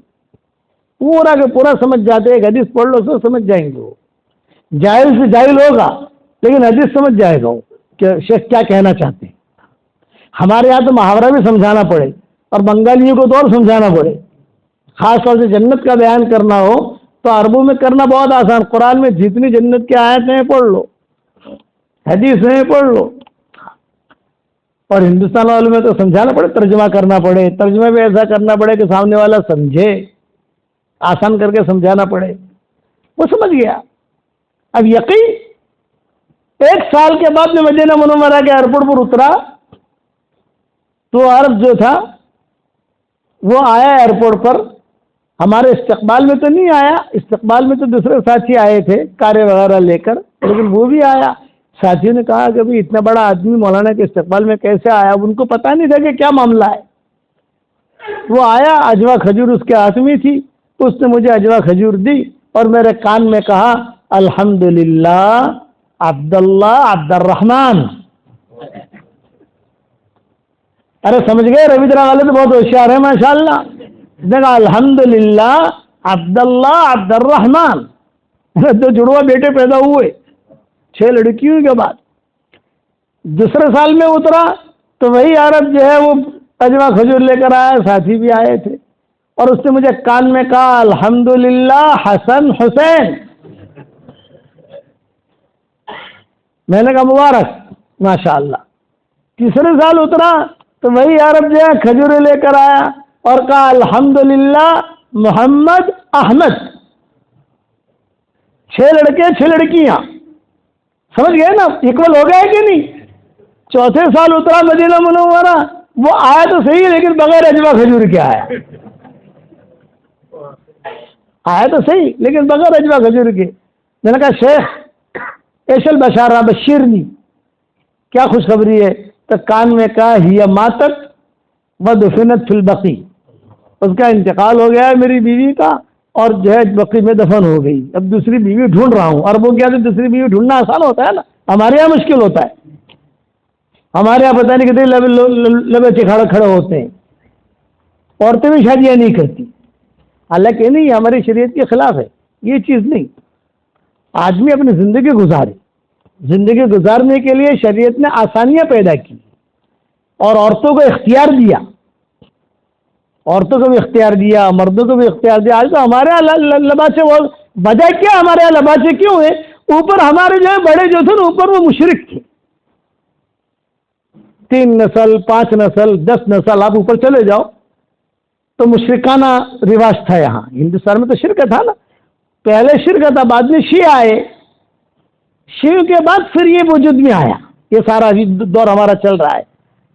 پورا کے پورا سمجھ جاتے ہیں۔ حدیث پڑھ لو سو سمجھ جائیں گے، وہ جاہل سے جاہل ہوگا لیکن حدیث سمجھ جائے گا وہ کہ شیخ کیا کہنا چاہتے ہیں۔ ہمارے یہاں تو محاورہ بھی سمجھانا پڑے اور بنگالیوں کو تو اور سمجھانا پڑے، خاص طور سے جنت کا بیان کرنا ہو تو عربوں میں کرنا بہت آسان۔ قرآن میں جتنی جنت کی آیتیں ہیں پڑھ لو، حدیث میں پڑھ لو، اور ہندوستان والوں میں تو سمجھانا پڑے، ترجمہ کرنا پڑے، ترجمہ بھی ایسا کرنا پڑے کہ سامنے والا سمجھے، آسان کر کے سمجھانا پڑے، وہ سمجھ گیا۔ اب یقین 1 سال کے بعد میں مدینہ منورہ کے ایئرپورٹ پر اترا تو عرب جو تھا وہ آیا ایئرپورٹ پر، ہمارے استقبال میں تو نہیں آیا، استقبال میں تو دوسرے ساتھی آئے تھے کاریں وغیرہ لے کر، لیکن وہ بھی آیا۔ ساتھیوں نے کہا کہ بھائی اتنا بڑا آدمی مولانا کے استقبال میں کیسے آیا؟ ان کو پتہ نہیں تھا کہ کیا معاملہ ہے۔ وہ آیا، اجوا کھجور اس کے ہاتھ میں تھی، اس نے مجھے اجوا کھجور دی اور میرے کان میں کہا الحمدللہ عبداللہ عبد الرحمن۔ ارے سمجھ گئے، رویندرا والے تو بہت ہوشیار ہے ماشاءاللہ۔ دیکھا الحمدللہ عبداللہ عبد الرحمن، دو جڑوا بیٹے پیدا ہوئے 6 لڑکیوں کے بعد۔ دوسرے سال میں اترا تو وہی عرب جو ہے وہ اجوا کھجور لے کر آیا، ساتھی بھی آئے تھے، اور اس نے مجھے کان میں کہا الحمدللہ حسن حسین۔ میں نے کہا مبارک ماشاءاللہ۔ تیسرے سال اترا تو وہی عرب جو ہے کھجورے لے کر آیا اور کہا الحمدللہ محمد احمد۔ 6 لڑکے 6 لڑکیاں، سمجھ گئے نا، ایکول ہو گئے کہ نہیں؟ چوتھے سال اترا مدینہ منورہ، وہ آیا تو صحیح لیکن بغیر اجوا کھجور کے آیا تو صحیح لیکن بغیر اجوا کھجور کے۔ میں نے کہا شیخ ایش البشارہ بشیرنی، کیا خوشخبری ہے؟ تو کان میں کہا ہی ماتت ودفنت فی البقیع، اس کا انتقال ہو گیا ہے میری بیوی کا، اور جو ہے بقیع میں دفن ہو گئی، اب دوسری بیوی ڈھونڈ رہا ہوں۔ اور وہ کیا تو دوسری بیوی ڈھونڈنا آسان ہوتا ہے نا، ہمارے یہاں مشکل ہوتا ہے، ہمارے یہاں پتہ نہیں کتنے لبے چکھاڑے کھڑے ہوتے ہیں، عورتیں بھی شادیاں نہیں کرتی، حالانکہ نہیں، ہماری شریعت کے خلاف ہے یہ چیز نہیں۔ آدمی اپنی زندگی گزارے، زندگی گزارنے کے لیے شریعت نے آسانیاں پیدا کی اور عورتوں کو اختیار دیا، عورتوں کو بھی اختیار دیا، مردوں کو بھی اختیار دیا۔ آج تو ہمارے یہاں لباسے، وہ وجہ کیا ہمارے یہاں لباسے کیوں ہیں؟ اوپر ہمارے جو ہے بڑے جو تھے نا اوپر وہ مشرک تھے، 3 نسل 5 نسل 10 نسل آپ اوپر چلے جاؤ تو مشرکانہ رواج تھا۔ یہاں ہندوستان میں تو شرک تھا نا، پہلے شرک تھا، بعد میں شیعہ آئے، شیعہ کے بعد پھر یہ وجود میں آیا، یہ سارا دور ہمارا چل رہا ہے۔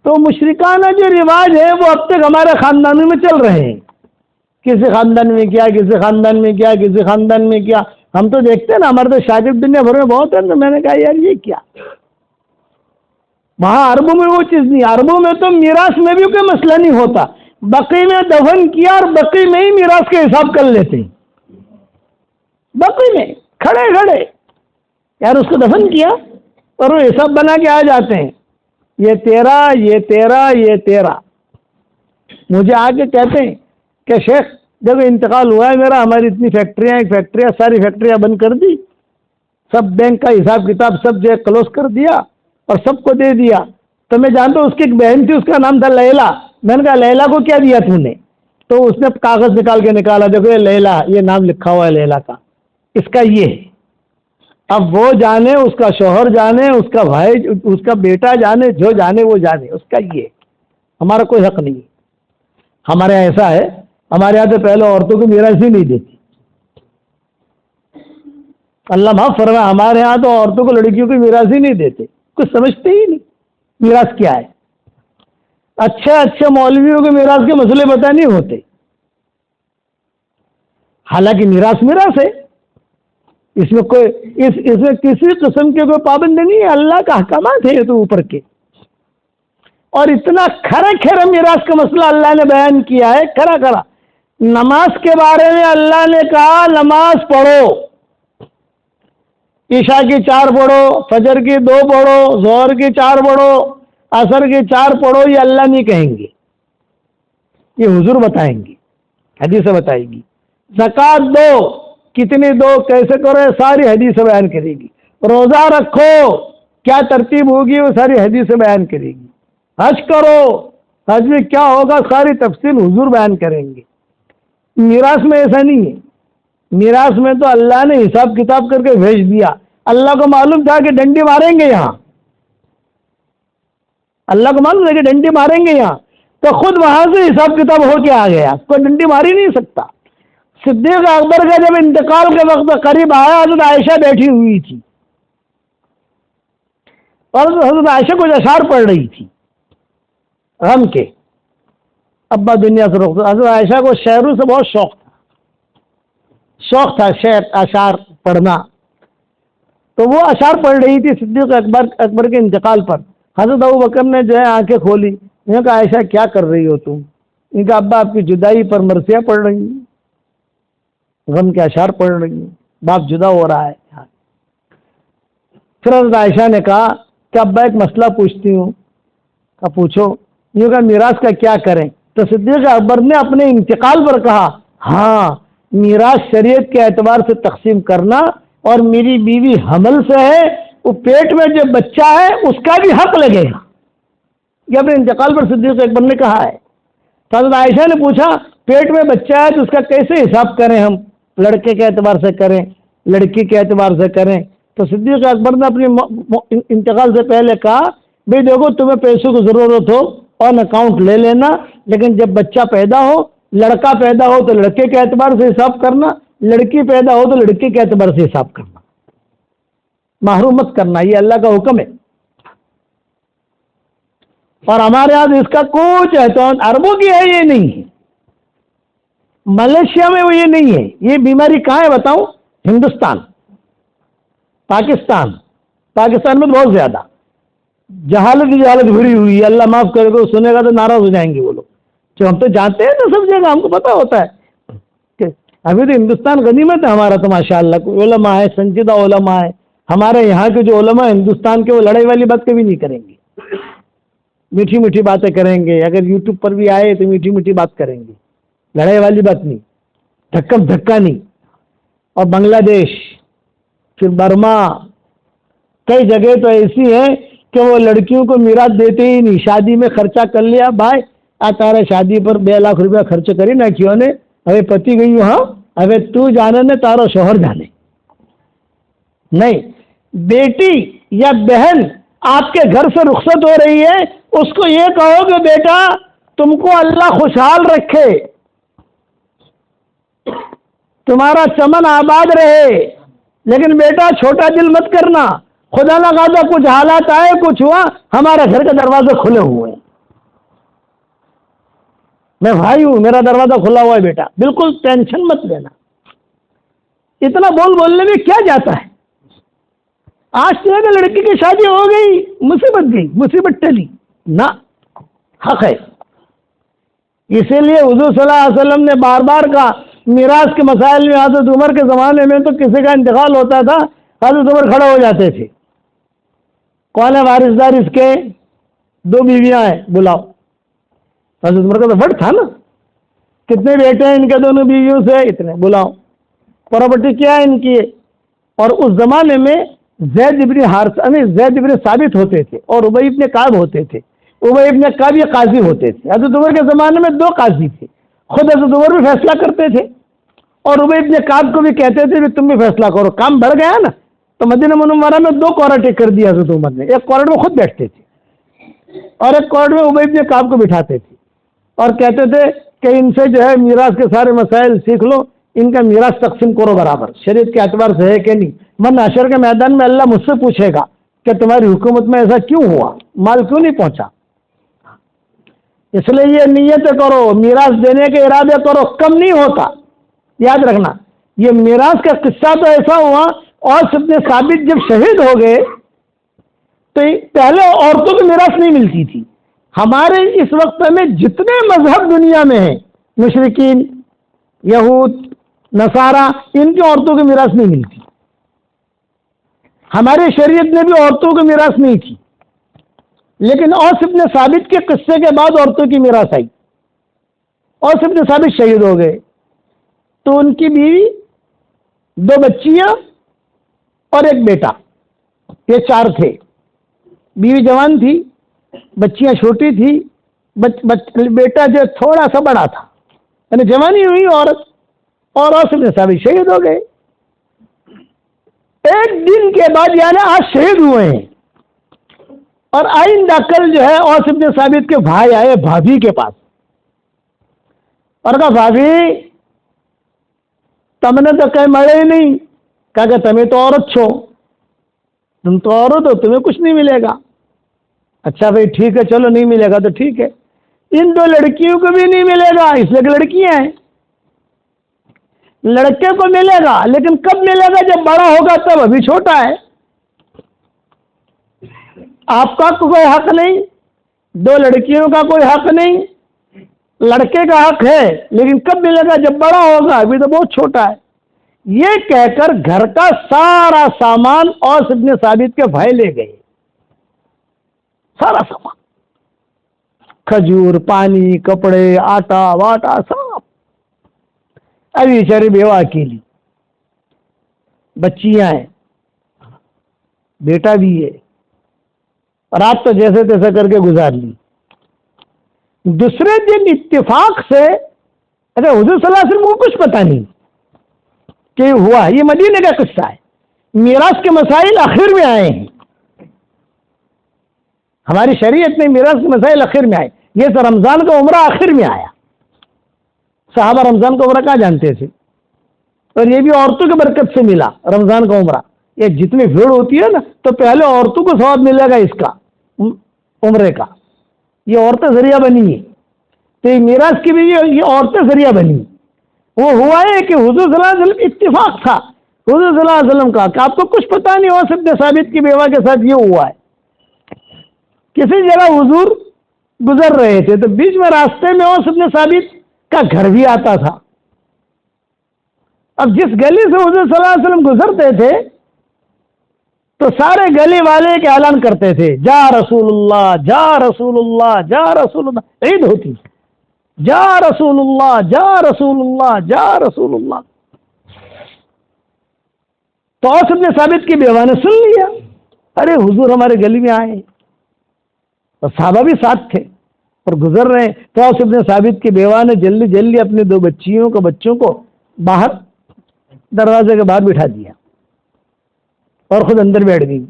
تو مشرکانہ جو رواج ہے وہ اب تک ہمارے خاندانوں میں چل رہے ہیں، کسی خاندان میں کیا، کسی خاندان میں کیا، کسی خاندان میں کیا، ہم تو دیکھتے ہیں نا، ہمارے تو شاگرد دنیا بھر میں بہت ہے۔ تو میں نے کہا یار یہ کیا، وہاں عربوں میں وہ چیز نہیں، عربوں میں تو میراث میں بھی کوئی مسئلہ نہیں ہوتا، بقی میں دفن کیا اور بقی میں ہی میراث کے حساب کر لیتے ہیں، بقی میں کھڑے کھڑے یار اس کو دفن کیا اور وہ حساب بنا کے آ جاتے ہیں، یہ تیرا یہ تیرا یہ تیرا۔ مجھے آ کے کہتے ہیں کہ شیخ جب انتقال ہوا ہے میرا، ہماری اتنی فیکٹریاں ساری فیکٹریاں بند کر دی، سب بینک کا حساب کتاب سب جو ہے کلوز کر دیا اور سب کو دے دیا۔ تو میں جانتا ہوں اس کی ایک بہن تھی، اس کا نام تھا لیلا۔ میں نے کہا لیلا کو کیا دیا تو نے؟ تو اس نے کاغذ نکالا، دیکھو یہ لیلا، یہ نام لکھا ہوا ہے لیلا کا، اس کا یہ ہے۔ اب وہ جانے، اس کا شوہر جانے، اس کا بھائی، اس کا بیٹا جانے، جو جانے وہ جانے، اس کا یہ ہمارا کوئی حق نہیں ہے۔ ہمارے یہاں ایسا ہے، ہمارے یہاں تو پہلے عورتوں کو میراث ہی نہیں دیتی۔ اللہ معاف فرمائے، ہمارے یہاں تو عورتوں کو، لڑکیوں کو میراث ہی نہیں دیتے، کچھ سمجھتے ہی نہیں میراث کیا ہے۔ اچھے اچھے مولویوں کے میراث کے مسئلے پتہ نہیں ہوتے، حالانکہ میراث میراث ہے، اس میں کوئی اس میں کسی قسم کی کوئی پابندی نہیں ہے، اللہ کا احکامات ہے یہ تو اوپر کے۔ اور اتنا کھرا کھرا میراث کا مسئلہ اللہ نے بیان کیا ہے، کھرا کھرا۔ نماز کے بارے میں اللہ نے کہا نماز پڑھو، عشاء کی 4 پڑھو، فجر کی 2 پڑھو، ظہر کی 4 پڑھو، عصر کی 4 پڑھو، یہ اللہ نہیں کہیں گے، یہ حضور بتائیں گے، حدیث بتائے گی۔ زکوٰۃ دو، کتنی دو، کیسے کرو، ساری حدیث بیان کرے گی۔ روزہ رکھو، کیا ترتیب ہوگی، وہ ساری حدیث بیان کرے گی۔ حج کرو، حج میں کیا ہوگا، ساری تفصیل حضور بیان کریں گے۔ میراث میں ایسا نہیں ہے، میراث میں تو اللہ نے حساب کتاب کر کے بھیج دیا۔ اللہ کو معلوم تھا کہ ڈنڈی ماریں گے یہاں، اللہ کو معلوم ہے کہ ڈنڈی ماریں گے یہاں، تو خود وہاں سے حساب کتاب ہو کے آ گیا، کوئی ڈنڈی مار ہی نہیں سکتا۔ صدیق اکبر کا جب انتقال کے وقت قریب آیا، حضرت عائشہ بیٹھی ہوئی تھی اور حضرت عائشہ کچھ اشعار پڑھ رہی تھی غم کے، ابا دنیا سے رخ۔ حضرت عائشہ کو شعروں سے بہت شوق تھا شعر اشعار پڑھنا، تو وہ اشعار پڑھ رہی تھی صدیق اکبر کے انتقال پر۔ حضرت ابوبکر نے جو ہے آنکھیں کھولی، انہوں نے کہا عائشہ کیا کر رہی ہو تم؟ ان کا ابا آپ کی جدائی پر مرثیہ پڑھ رہی ہیں، غم کے اشعار پڑھ رہی ہیں، باپ جدا ہو رہا ہے۔ پھر حضرت عائشہ نے کہا کہ ابا ایک مسئلہ پوچھتی ہوں۔ کہا پوچھو۔ یہ کہا میراث کا کیا کریں؟ تو صدیق اکبر نے اپنے انتقال پر کہا ہاں میراث شریعت کے اعتبار سے تقسیم کرنا، اور میری بیوی حمل سے ہے، وہ پیٹ میں جو بچہ ہے اس کا بھی حق لگے گا، یہ اپنے انتقال پر صدیق اکبر نے کہا ہے۔ تو حضرت عائشہ نے پوچھا پیٹ میں بچہ ہے تو اس کا کیسے حساب کریں، ہم لڑکے کے اعتبار سے کریں لڑکی کے اعتبار سے کریں؟ تو صدیق اکبر نے اپنے انتقال سے پہلے کہا بھئی دیکھو تمہیں پیسوں کی ضرورت ہو آن اکاؤنٹ لے لینا، لیکن جب بچہ پیدا ہو، لڑکا پیدا ہو تو لڑکے کے اعتبار سے حساب کرنا، لڑکی پیدا ہو تو لڑکے کے اعتبار سے حساب کرنا، محروم مت کرنا، یہ اللہ کا حکم ہے۔ اور ہمارے یہاں اس کا کچھ احتمام عربوں کی ہے، یہ نہیں ہے، ملیشیا میں وہ یہ نہیں ہے۔ یہ بیماری کہاں ہے بتاؤں؟ ہندوستان، پاکستان میں بہت زیادہ جہالت بھری ہوئی ہے، اللہ معاف کرے گا، سنے گا تو ناراض ہو جائیں گے وہ لوگ، جو ہم تو جانتے ہیں تو سب جگہ ہم کو پتا ہوتا ہے کہ ابھی تو ہندوستان غنیمت ہے ہمارا، تو ماشاء اللہ علماء ہے، سنجیدہ علماء ہے ہمارے یہاں کے جو علماء ہندوستان کے، وہ لڑائی والی بات کبھی نہیں کریں گے، میٹھی میٹھی باتیں کریں گے، اگر یوٹیوب پر بھی آئے تو میٹھی میٹھی بات کریں گے، لڑائی والی بات نہیں، دھکم دھکا نہیں۔ اور بنگلہ دیش، پھر برما، کئی جگہ تو ایسی ہیں کہ وہ لڑکیوں کو میراث دیتے ہی نہیں، شادی میں خرچہ کر لیا، بھائی تارا شادی پر 2 لاکھ روپیہ خرچ کری نہ کیوں نے، ابھی پتی گئی ہاں، ابھی تو جانے نے تارا شوہر جانے نہیں۔ بیٹی یا بہن آپ کے گھر سے رخصت ہو رہی ہے، اس کو یہ کہو کہ بیٹا تم کو اللہ خوشحال رکھے، تمہارا چمن آباد رہے، لیکن بیٹا چھوٹا دل مت کرنا، خدا نہ خواستہ کچھ حالات آئے، کچھ ہوا، ہمارے گھر کے دروازے کھلے ہوئے ہیں، میں بھائی ہوں، میرا دروازہ کھلا ہوا ہے بیٹا، بالکل ٹینشن مت لینا۔ اتنا بولنے میں کیا جاتا ہے؟ آج تو لڑکی کی شادی ہو گئی، مصیبت ٹلی نہ، حق ہے۔ اسی لیے حضور صلی اللہ علیہ وسلم نے بار بار کہا، میراث کے مسائل میں حضرت عمر کے زمانے میں تو کسی کا انتقال ہوتا تھا، حضرت عمر کھڑے ہو جاتے تھے، کون ہے وارثدار اس کے؟ 2 بیویاں ہیں، بلاؤ۔ حضرت عمر کا تو فرض تھا نا، کتنے بیٹے ہیں ان کے دونوں بیویوں سے؟ اتنے، بلاؤ۔ پراپرٹی کیا ہے ان کی؟ اور اس زمانے میں زید ابن ثابت ہوتے تھے اور ابی ابن کعب ہوتے تھے، ابی ابن کعب یہ قاضی ہوتے تھے۔ حضرت عمر کے زمانے میں 2 قاضی تھے، خود حضرت عمر بھی فیصلہ کرتے تھے اور ابی ابن کعب کو بھی کہتے تھے کہ تم بھی فیصلہ کرو، کام بڑھ گیا نا تو مدینہ منورہ میں 2 کوارٹر کر دیا حضرت عمر نے. ایک کوارٹر میں خود بیٹھتے تھے اور ایک کوارٹر میں ابی بن کعب کو بٹھاتے تھے اور کہتے تھے کہ ان سے جو ہے میراث کے سارے مسائل سیکھ لو, ان کا میراث تقسیم کرو برابر, شریعت کے اعتبار سے ہے کہ نہیں. من حشر کے میدان میں اللہ مجھ سے پوچھے گا کہ تمہاری حکومت میں ایسا کیوں ہوا, مال کیوں نہیں پہنچا. اس لیے یہ نیت کرو, میراث دینے کے ارادے کرو, کم نہیں ہوتا. یاد رکھنا, یہ میراث کا قصہ تو ایسا ہوا, اور ابن ثابت جب شہید ہو گئے تو پہلے عورتوں کو میراث نہیں ملتی تھی. ہمارے اس وقت میں جتنے مذہب دنیا میں ہیں, مشرکین, یہود, نصارہ, ان کی عورتوں کو میراث نہیں ملتی. ہماری شریعت نے بھی عورتوں کو میراث نہیں کی, لیکن اوس ابن ثابت کے قصے کے بعد عورتوں کی میراث آئی. اوس ابن ثابت شہید ہو گئے تو ان کی بیوی, 2 بچیاں اور ایک بیٹا, یہ 4 تھے. بیوی جوان تھی, بچیاں چھوٹی تھی, بیٹا جو تھوڑا سا بڑا تھا, یعنی جوانی ہوئی عورت, اور اوس ابن ثابت شہید ہو گئے. ایک دن کے بعد یعنی آج شہید ہوئے ہیں, اور آئندہ کل جو ہے اوس ابن ثابت کے بھائی آئے بھابھی کے پاس اور کہا بھابھی تم نے تو کہیں مرے ہی نہیں. کہا کہ تمہیں تو عورت چھو, تم تو عورت ہو, تمہیں کچھ نہیں ملے گا. اچھا بھائی ٹھیک ہے, چلو نہیں ملے گا تو ٹھیک ہے. ان 2 لڑکیوں کو بھی نہیں ملے گا, اس لیے کہ لڑکیاں ہیں. لڑکے کو ملے گا, لیکن کب ملے گا, جب بڑا ہوگا تب, ابھی چھوٹا ہے. آپ کا کوئی حق نہیں, 2 لڑکیوں کا کوئی حق نہیں, لڑکے کا حق ہے, لیکن کب ملے گا, جب بڑا ہوگا, ابھی تو بہت چھوٹا ہے. یہ کہہ کر گھر کا سارا سامان اوس ابن ثابت کے بھائی لے گئے. سارا سامان, کھجور, پانی, کپڑے, آٹا واٹا سب. ابھی بیچاری بیوہ اکیلی, بچیاں ہیں, بیٹا بھی ہے. رات تو جیسے تیسے کر کے گزار لی. دوسرے دن اتفاق سے, اچھا حضور صلی اللہ علیہ وسلم کو کچھ پتا نہیں کہ ہوا, یہ مدینے کا قصہ ہے. میراث کے مسائل آخر میں آئے ہیں. ہماری شریعت میں میراث کے مسائل آخر میں آئے. یہ تو رمضان کا عمرہ آخر میں آیا. صحابہ رمضان کا عمرہ کہاں جانتے تھے, اور یہ بھی عورتوں کی برکت سے ملا رمضان کا عمرہ. یہ جتنی بھیڑ ہوتی ہے نا, تو پہلے عورتوں کو ثواب ملے گا اس کا, عمرے کا. یہ عورتیں ذریعہ بنی ہیں, تو یہ میراث کی بھی یہ عورتیں ذریعہ بنی. وہ ہوا ہے کہ حضور صلی اللہ علیہ وسلم اتفاق تھا حضور صلی اللہ علیہ وسلم کا, کہ آپ کو کچھ پتا نہیں, اوس ابن ثابت کی بیوہ کے ساتھ یہ ہوا ہے. کسی جگہ حضور گزر رہے تھے تو بیچ میں راستے میں اوس ابن ثابت کا گھر بھی آتا تھا. اب جس گلی سے حضور صلی اللہ علیہ وسلم گزرتے تھے تو سارے گلی والے کے اعلان کرتے تھے, جا رسول اللہ, جا رسول اللہ, جا رسول اللہ. عید ہوتی, جا رسول اللہ, جا رسول اللہ, جا رسول اللہ. تو اوس ابن ثابت کی بیوہ نے سن لیا, ارے حضور ہمارے گلی میں آئے, اور صحابہ بھی ساتھ تھے اور گزر رہے ہیں. تو اوس ابن ثابت کی بیوہ نے جلدی جلدی اپنی 2 بچوں کو باہر دروازے کے باہر بٹھا دیا اور خود اندر بیٹھ گئی.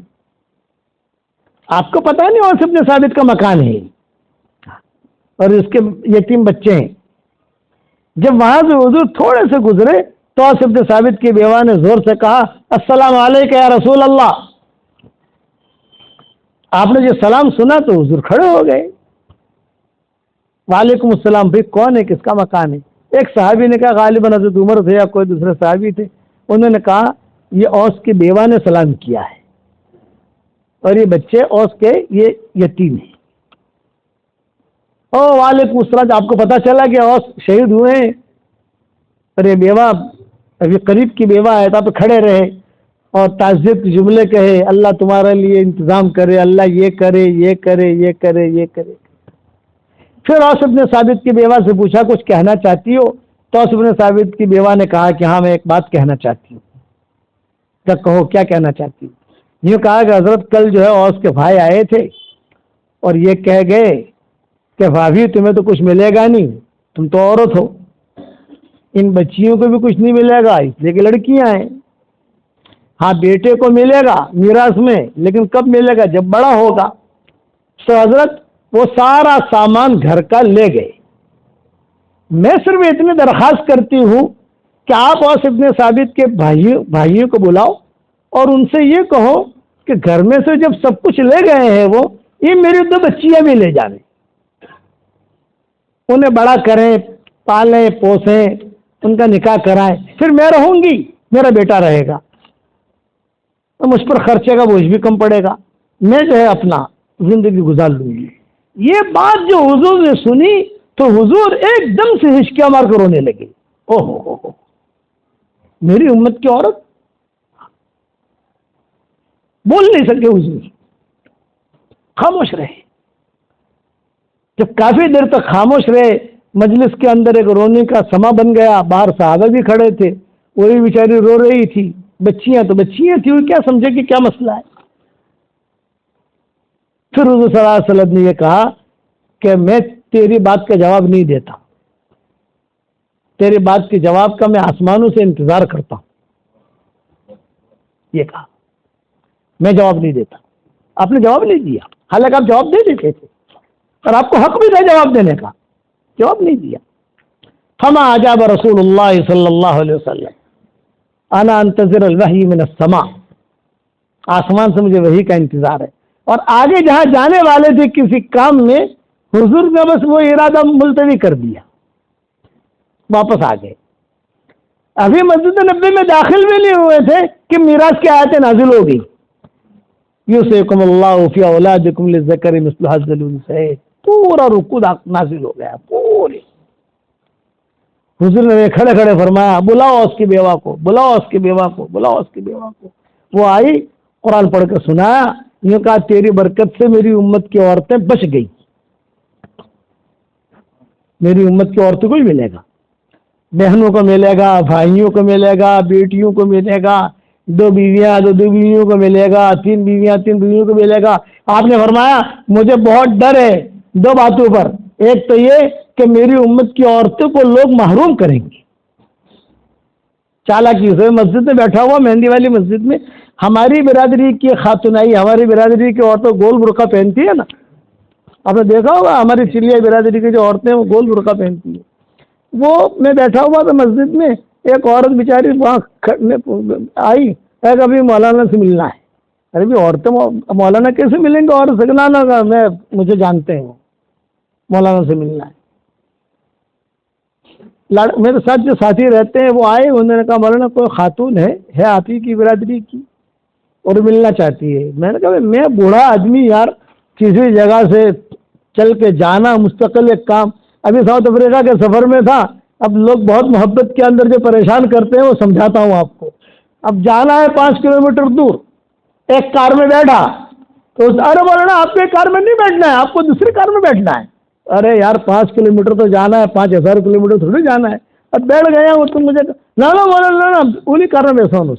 آپ کو پتا نہیں اوس ابن ثابت کا مکان ہے اور اس کے یتیم بچے ہیں. جب وہاں سے حضور تھوڑے سے گزرے تو اوس ابن ثابت کی بیوہ نے زور سے کہا, السلام علیکم یا رسول اللہ. آپ نے جو سلام سنا تو حضور کھڑے ہو گئے. وعلیکم السلام. بھائی کون ہے, کس کا مکان ہے؟ ایک صحابی نے کہا غالباً حضرت عمر تھے یا کوئی دوسرے صحابی تھے. انہوں نے کہا یہ اوس کی بیوہ نے سلام کیا ہے اور یہ بچے اوس کے یہ یتیم ہیں. او وعلیکم السلام. آپ کو پتا چلا کہ اوس شہید ہوئے ہیں اور یہ بیوہ ابھی قریب کی بیوہ ہے, تو آپ کھڑے رہے اور تعزیت کے جملے کہے, اللہ تمہارے لیے انتظام کرے, اللہ یہ کرے, یہ کرے, یہ کرے, یہ کرے. پھر اوس ابن ثابت کی بیوہ سے پوچھا کچھ کہنا چاہتی ہو؟ تو اوس ابن ثابت کی بیوہ نے کہا کہ ہاں میں ایک بات کہنا چاہتی ہوں. کہو کیا کہنا چاہتی ہوں؟ یہ کہا کہ حضرت کل جو ہے اوس کے بھائی آئے تھے اور یہ کہہ گئے کہ بھابھی تمہیں تو کچھ ملے گا نہیں, تم تو عورت ہو, ان بچیوں کو بھی کچھ نہیں ملے گا اس لیے کہ لڑکیاں ہیں. ہاں بیٹے کو ملے گا میراث میں، لیکن کب ملے گا؟ جب بڑا ہوگا۔ تو حضرت وہ سارا سامان گھر کا لے گئے۔ میں صرف اتنی درخواست کرتی ہوں کہ آپ اوس ابن ثابت کے بھائیوں کو بلاؤ اور ان سے یہ کہو کہ گھر میں سے جب سب کچھ لے گئے ہیں وہ، یہ میری 2 بچیاں بھی لے جانے، انہیں بڑا کریں، پالیں پوسیں، ان کا نکاح کرائیں، پھر میں رہوں گی، میرا بیٹا رہے گا، تو مجھ پر خرچے کا بوجھ بھی کم پڑے گا، میں جو ہے اپنا زندگی گزار لوں گی۔ یہ بات جو حضور نے سنی تو حضور ایک دم سے ہچکیاں مار کر رونے لگے۔ ہو میری امت کی عورت، بول نہیں سکے حضور، خاموش رہے۔ جب کافی دیر تک خاموش رہے، مجلس کے اندر ایک رونے کا سما بن گیا، باہر صحابہ بھی کھڑے تھے، وہی بیچاری رو رہی تھی، بچیاں تو بچیاں تھی، وہ کیا سمجھے کہ کیا مسئلہ ہے۔ پھر حضور صلی اللہ علیہ وسلم نے یہ کہا کہ میں تیری بات کا جواب نہیں دیتا، تیری بات کے جواب کا میں آسمانوں سے انتظار کرتا ہوں۔ یہ کہا میں جواب نہیں دیتا۔ آپ نے جواب نہیں دیا، حالانکہ آپ جواب دے دیتے تھے اور آپ کو حق بھی تھا جواب دینے کا، جواب نہیں دیا۔ فما اجاب رسول اللہ صلی اللہ علیہ وسلم انا انتظر الوحی من السماء، آسمان سے مجھے وحی کا انتظار ہے۔ اور آگے جہاں جانے والے تھے کسی کام میں، حضور نے بس وہ ارادہ ملتوی کر دیا، واپس آ گئے۔ ابھی مسجد نبی میں داخل بھی نہیں ہوئے تھے کہ میراث کی آیتیں نازل ہو گئی، یوصیکم اللہ فی اولادکم للذکر مثل حظ الانثیین، پورا رکوع نازل ہو گیا پورے۔ حضور نے کھڑے کھڑے فرمایا بلاؤ اس کی بیوہ کو، بلاؤ اس کی بیوہ کو، بلاؤ اس کی بیوہ کو۔ وہ آئی، قرآن پڑھ کر سنایا، یہ کہا تیری برکت سے میری امت کی عورتیں بچ گئی، میری امت کی عورتوں کو بھی ملے گا، بہنوں کو ملے گا، بھائیوں کو ملے گا، بیٹیوں کو ملے گا، 2 بیویاں 2 بیویوں کو ملے گا، 3 بیویاں 3 بیویوں کو ملے گا۔ آپ نے فرمایا مجھے بہت ڈر ہے 2 باتوں پر، ایک تو یہ کہ میری امت کی عورتوں کو لوگ محروم کریں گے۔ چالاکی سے مسجد میں بیٹھا ہوا، مہندی والی مسجد میں، ہماری برادری کی خاتونائی، ہماری برادری کی عورتیں گول برقع پہنتی ہے نا، آپ نے دیکھا ہوگا ہماری چلیائی برادری کی جو عورتیں وہ گول برقع پہنتی ہیں۔ وہ میں بیٹھا ہوا تھا مسجد میں، ایک عورت بیچاری وہاں آئی، ابھی مولانا سے ملنا ہے۔ ارے بھی عورتیں مولانا کیسے ملیں گے؟ اور سگنانا کا میں مجھے جانتے ہیں، وہ مولانا سے ملنا ہے۔ میرے ساتھ جو ساتھی رہتے ہیں وہ آئے، انہوں نے کہا مولانا کوئی خاتون ہے آپ ہی کی برادری کی اور ملنا چاہتی ہے۔ میں نے کہا میں بوڑھا آدمی یار، کسی جگہ سے چل کے جانا مستقل ایک کام، ابھی ساؤتھ افریقہ کے سفر میں تھا، اب لوگ بہت محبت کے اندر جو پریشان کرتے ہیں وہ سمجھاتا ہوں آپ کو۔ اب جانا ہے 5 کلومیٹر دور، ایک کار میں بیٹھا تو ارے مولانا آپ کے کار میں نہیں بیٹھنا ہے، آپ کو دوسری کار میں بیٹھنا ہے۔ ارے یار 5 کلومیٹر تو جانا ہے، 5000 کلومیٹر تھوڑی جانا ہے۔ اب بیٹھ گیا ہوں، تم مجھے نہ مولانا انہیں کار میں بیٹھا ہوں۔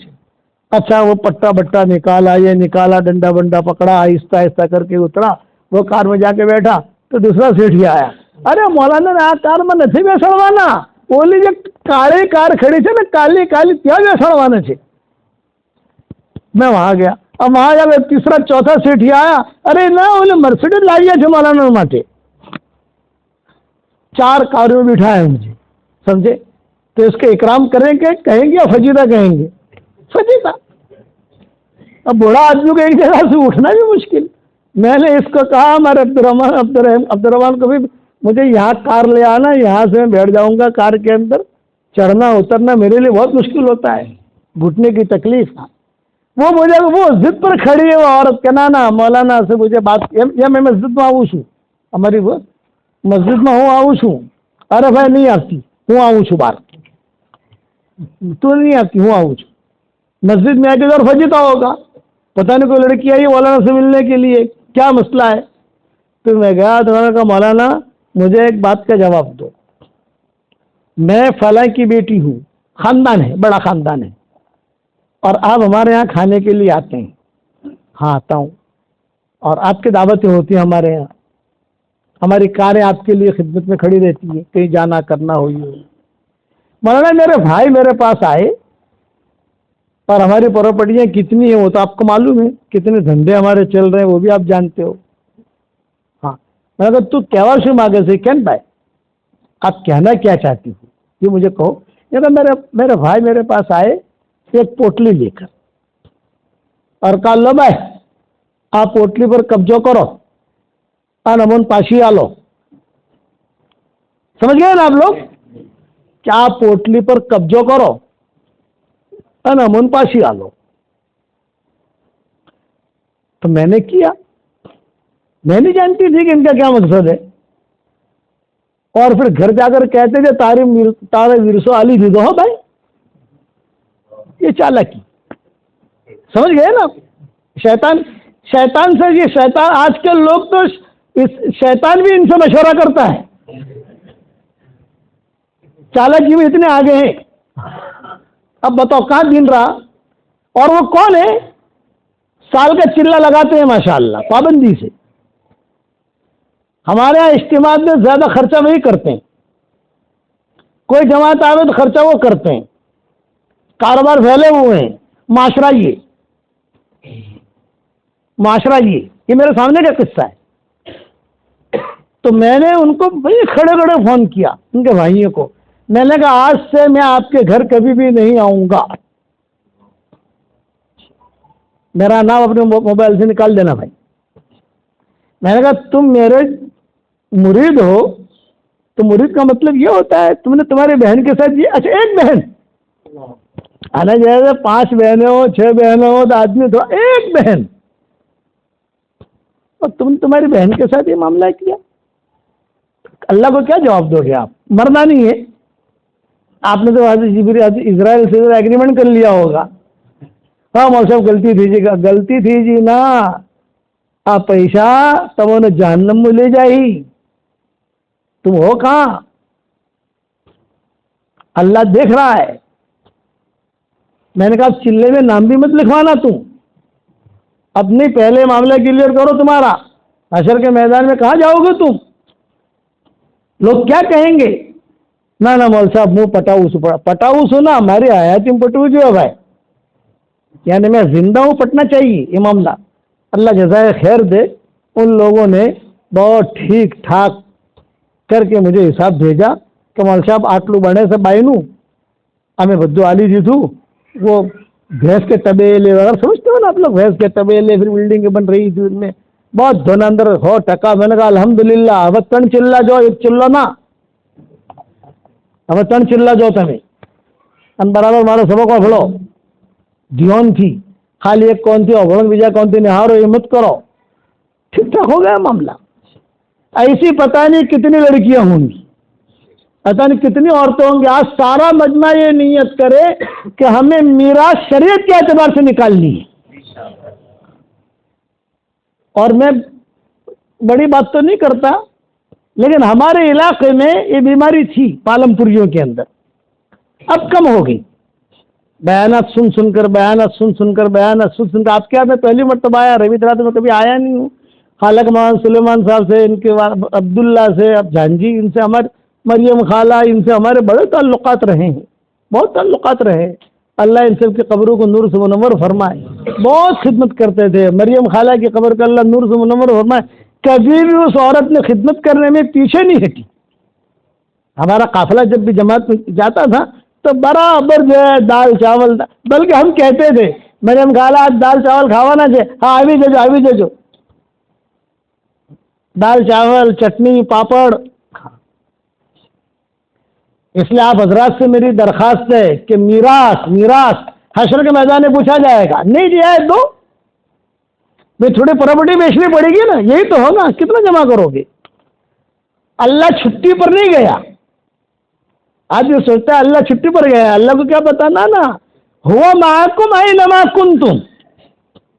اچھا وہ پٹا بٹا نکالا، یہ نکالا، ڈنڈا بنڈا پکڑا، آہستہ آہستہ کر کے اترا، وہ کار میں جا کے بیٹھا تو دوسرا سیٹ ہی آیا۔ ارے مولانا نے کار میں نہیں بیسڑوانا، اولی جو کالی کار کھڑی تھی نا، کالی کالی کیا بیسڑوانا چاہیے۔ میں وہاں گیا، اب وہاں جا تیسرا چوتھا سیٹ ہی آیا، ارے نہ انہیں مرسیڈیز لائیا تھے مولانا ماتے، 4 کاروں میں بٹھایا مجھے، سمجھے؟ تو اس کے اکرام کریں گے، کہیں گے یا فجیدہ کہیں گے؟ فجیدہ۔ اب بوڑھا آدمی کو ایک جگہ سے اٹھنا بھی مشکل۔ میں نے اس کو کہا ہمارے عبدالرحمان کو بھی، مجھے یہاں کار لے آنا، یہاں سے میں بیٹھ جاؤں گا کار کے اندر، چڑھنا اترنا میرے لیے بہت مشکل ہوتا ہے، گھٹنے کی تکلیف۔ وہ مجھے وہ ضد پر کھڑی ہے وہ عورت، کہنا نا مولانا سے مجھے بات، یا میں مسجد میں آؤں چھوں، ہماری وہ مسجد میں ہوں آؤں چھوں، ارے بھائی نہیں آتی ہوں آؤں چھوں، بار تو نہیں آتی ہوں آؤں چھوں، مسجد میں آ کے اور فجیتا ہوگا، پتہ نہیں کوئی لڑکی آئی مولانا سے ملنے کے لیے، کیا مسئلہ ہے؟ تو میں گیا تو میں نے کہا مولانا مجھے ایک بات کا جواب دو، میں فلاں کی بیٹی ہوں، خاندان ہے، بڑا خاندان ہے، اور آپ ہمارے یہاں کھانے کے لیے آتے ہیں؟ ہاں آتا ہوں، اور آپ کی دعوتیں ہوتی ہیں ہمارے یہاں، ہماری کاریں آپ کے لیے خدمت میں کھڑی رہتی ہیں، کہیں جانا کرنا ہوئی ہو۔ مولانا میرے بھائی میرے پاس آئے، اور ہماری پراپرٹیاں کتنی ہیں وہ تو آپ کو معلوم ہے، کتنے دھندے ہمارے چل رہے ہیں وہ بھی آپ جانتے ہو. ہاں میں نے کہا تو کہوا شو آگے سے کین بھائی آپ کہنا کیا چاہتی ہو یہ مجھے کہو. میرے بھائی میرے پاس آئے ایک پوٹلی لے کر اور کہا لو بھائی آپ پوٹلی پر قبضہ کرو اور امون پاشی آلو. سمجھ گئے نا آپ لوگ؟ کیا آپ پوٹلی پر قبضہ کرو اور امون پاشی آلو. تو میں نے کیا، میں نہیں جانتی تھی کہ ان کا کیا مقصد ہے. اور پھر گھر جا کر کہتے تھے تارے ورسو علی دی دو. ہاں بھائی یہ چالاکی، سمجھ گئے نا؟ شیطان سے یہ شیطان، آج کل لوگ تو شیطان بھی ان سے مشورہ کرتا ہے، چالاکی میں اتنے آگے ہیں. اب بتاؤ کہاں دین رہا؟ اور وہ کون ہے؟ سال کا چلہ لگاتے ہیں ماشاءاللہ پابندی سے. ہمارے یہاں اجتماع میں زیادہ خرچہ وہی کرتے ہیں، کوئی جماعت آئے تو خرچہ وہ کرتے ہیں، کاروبار پھیلے ہوئے ہیں. معاشرہ یہ میرے سامنے کا قصہ ہے. تو میں نے ان کو بھائی کھڑے کھڑے فون کیا ان کے بھائیوں کو. میں نے کہا آج سے میں آپ کے گھر کبھی بھی نہیں آؤں گا، میرا نام اپنے موبائل سے نکال دینا بھائی. میں نے کہا تم میرے مرید ہو تو مرید کا مطلب یہ ہوتا ہے تم نے تمہاری بہن کے ساتھ یہ. اچھا ایک بہن، جیسے 5 بہنیں ہو 6 بہنیں ہو تو آدمی تو ایک بہن، اور تم تمہاری بہن کے ساتھ یہ معاملہ کیا. اللہ کو کیا جواب دو گے؟ آپ مرنا نہیں ہے. آپ نے تو اسرائیل سے ایگریمنٹ کر لیا ہوگا. ہاں مول صاحب غلطی تھی جی نا، آپ پیسہ تم نے جہنم میں لے جائی. تم ہو کہاں؟ اللہ دیکھ رہا ہے. میں نے کہا چلے میں نام بھی مت لکھوانا، تم اپنے پہلے معاملہ کلیئر کرو. تمہارا حشر کے میدان میں کہاں جاؤ گے تم؟ لوگ کیا کہیں گے؟ نہ مول صاحب منہ پٹاؤ سنا ہماری آیاتیں پٹو جو ہے بھائی، یعنی میں زندہ ہوں، پٹنا چاہیے یہ معاملہ. اللہ جزائے خیر دے، ان لوگوں نے بہت ٹھیک ٹھاک کر کے مجھے حساب بھیجا کہ مول صاحب آٹلو بڑے سے بائنو ہمیں بدو علی جی تھو وہ بھینس کے طبیلے وغیرہ سمجھتے ہو نا آپ لوگ، بھینس کے طبیلے پھر بلڈنگ بن رہی تھی ان میں بہت دھن اندر ہو ٹکا. میں نے کہا الحمدللہ اب تن چلہ جو ایک چلو نا اب تن چلہ جو تمہیں ان برابر مارو سبق کو کھڑو دیون تھی خالی ایک کون تھی اور وجہ کون تھی نہارو یہ مت کرو. ٹھیک ٹھاک ہو گیا معاملہ. ایسی پتہ نہیں کتنی لڑکیاں ہوں گی، پتہ نہیں کتنی عورتیں ہوں گی. آج سارا مجمع یہ نیت کرے کہ ہمیں میراث شریعت کے اعتبار سے نکالنی ہے. اور میں بڑی بات تو نہیں کرتا، لیکن ہمارے علاقے میں یہ بیماری تھی پالم پوریوں کے اندر، اب کم ہو گئی. بیانات سن کر آپ کے یہاں میں پہلی مرتبہ آیا، رویندرات میں کبھی آیا نہیں ہوں. خالق مولانا سلیمان صاحب سے، ان کے عبداللہ سے، اب جان جی، ان سے ہمارے مریم خالہ، ان سے ہمارے بڑے تعلقات رہے ہیں، بہت تعلقات رہے. اللہ ان سب کی قبروں کو نور سے منور فرمائے. بہت خدمت کرتے تھے. مریم خالہ کی قبر کا اللہ نور سے منور فرمائے. کبھی بھی اس عورت نے خدمت کرنے میں پیچھے نہیں ہٹی. ہمارا قافلہ جب بھی جماعت میں جاتا تھا تو برابر جو ہے دال چاول، بلکہ ہم کہتے تھے مریم خالہ آج دال چاول کھاوا نا جے، ہاں ابھی دے جو دال چاول چٹنی پاپڑ. اس لیے آپ حضرات سے میری درخواست ہے کہ میراث حشر کے میدان میں پوچھا جائے گا. نہیں دیا ہے تو بھائی تھوڑی پراپرٹی بیچنی پڑے گی نا، یہی تو ہو نا، کتنا جمع کرو گے؟ اللہ چھٹی پر نہیں گیا. آج یہ سوچتا ہے اللہ چھٹی پر گیا، اللہ کو کیا پتا نا ہوا معکم اینما کنتم،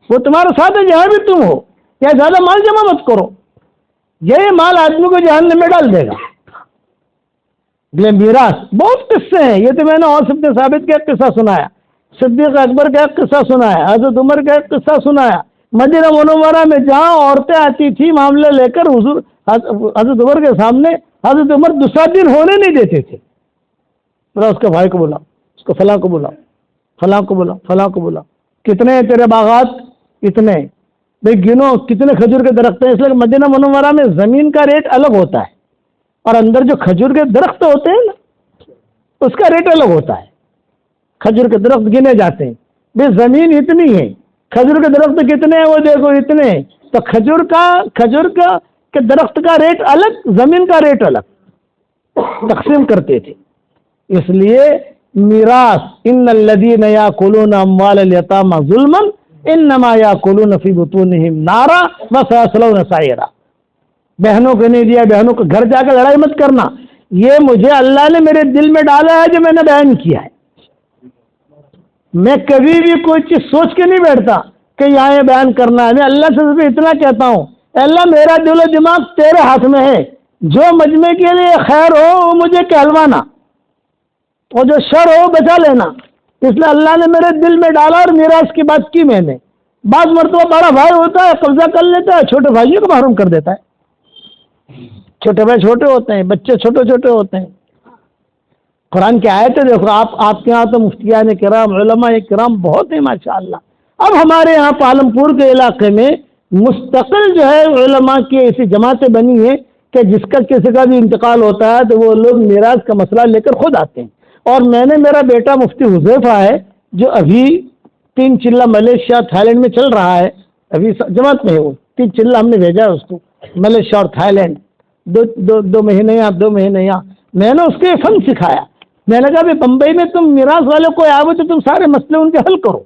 وہ تمہارے ساتھ ہے جہاں بھی تم ہو. یا زیادہ مال جمع مت کرو، یہ مال آدمی کو جہنم میں ڈال دے گا. میراث بہت قصے ہیں. یہ تو میں نے اور سب ثابت کا ایک قصہ سنایا، صدیق اکبر کا ایک قصہ سنایا، حضرت عمر کا ایک قصہ سنایا. مدینہ منورہ میں جہاں عورتیں آتی تھی معاملے لے کر حضور حضرت عمر کے سامنے، حضرت عمر دوسرا دن ہونے نہیں دیتے تھے. ذرا اس کے بھائی کو بلاؤ، اس کو فلاں کو بلاؤ. فلاں کو بلا، فلاں کو بلا، کتنے ہیں تیرے باغات؟ اتنے. بھائی گنو کتنے کھجور کے درخت ہیں. اس لیے مدینہ منورہ میں زمین کا ریٹ الگ ہوتا ہے اور اندر جو کھجور کے درخت ہوتے ہیں نا اس کا ریٹ الگ ہوتا ہے. کھجور کے درخت گنے جاتے ہیں. بھائی زمین اتنی ہے، کھجور کے درخت کتنے ہیں وہ دیکھو اتنے ہیں. تو کھجور کا کہ درخت کا ریٹ الگ، زمین کا ریٹ الگ تقسیم کرتے تھے. اس لیے میراث، ان الذین یاکلون اموال الیتامی ظلما انما یاکلون فی بطونہم نارا وسیصلون سعیرا. بہنوں کو نہیں دیا، بہنوں کو گھر جا کے لڑائی مت کرنا. یہ مجھے اللہ نے میرے دل میں ڈالا ہے جو میں نے بیان کیا ہے. میں کبھی بھی کوئی چیز سوچ کے نہیں بیٹھتا کہ یہاں یہ بیان کرنا ہے. میں اللہ سے صرف اتنا کہتا ہوں، اللہ میرا دل و دماغ تیرے ہاتھ میں ہے، جو مجمع کے لیے خیر ہو وہ مجھے کہلوانا اور جو شر ہو بچا لینا. اس لیے اللہ نے میرے دل میں ڈالا اور میراث کی بات کی میں نے. بعض مرتبہ بڑا بھائی ہوتا ہے قبضہ کر لیتا ہے، چھوٹے بھائیوں کو محروم کر دیتا ہے. چھوٹے بھائی چھوٹے ہوتے ہیں، بچے چھوٹے چھوٹے ہوتے ہیں. قرآن کی آیتیں دیکھو. آپ کے یہاں تو مفتیان کرام، علماء کرام بہت ہیں ماشاءاللہ. اب ہمارے یہاں پالمپور کے علاقے میں مستقل جو ہے علماء کی ایسی جماعتیں بنی ہیں کہ جس کا کسی کا بھی انتقال ہوتا ہے تو وہ لوگ میراث کا مسئلہ لے کر خود آتے ہیں. اور میں نے، میرا بیٹا مفتی حذیفہ ہے جو ابھی 3 چلہ ملیشیا تھائی لینڈ میں چل رہا ہے، ابھی جماعت میں ہے. وہ 3 چلہ ہم نے بھیجا ہے اس کو ملیشیا اور تھائی لینڈ، دو مہینے یا 2 مہینے یہاں. میں نے اس کو یہ فن سکھایا. میں نے کہا بھی بمبئی میں تم میراث والے کو آئے تو تم سارے مسئلے ان کے حل کرو.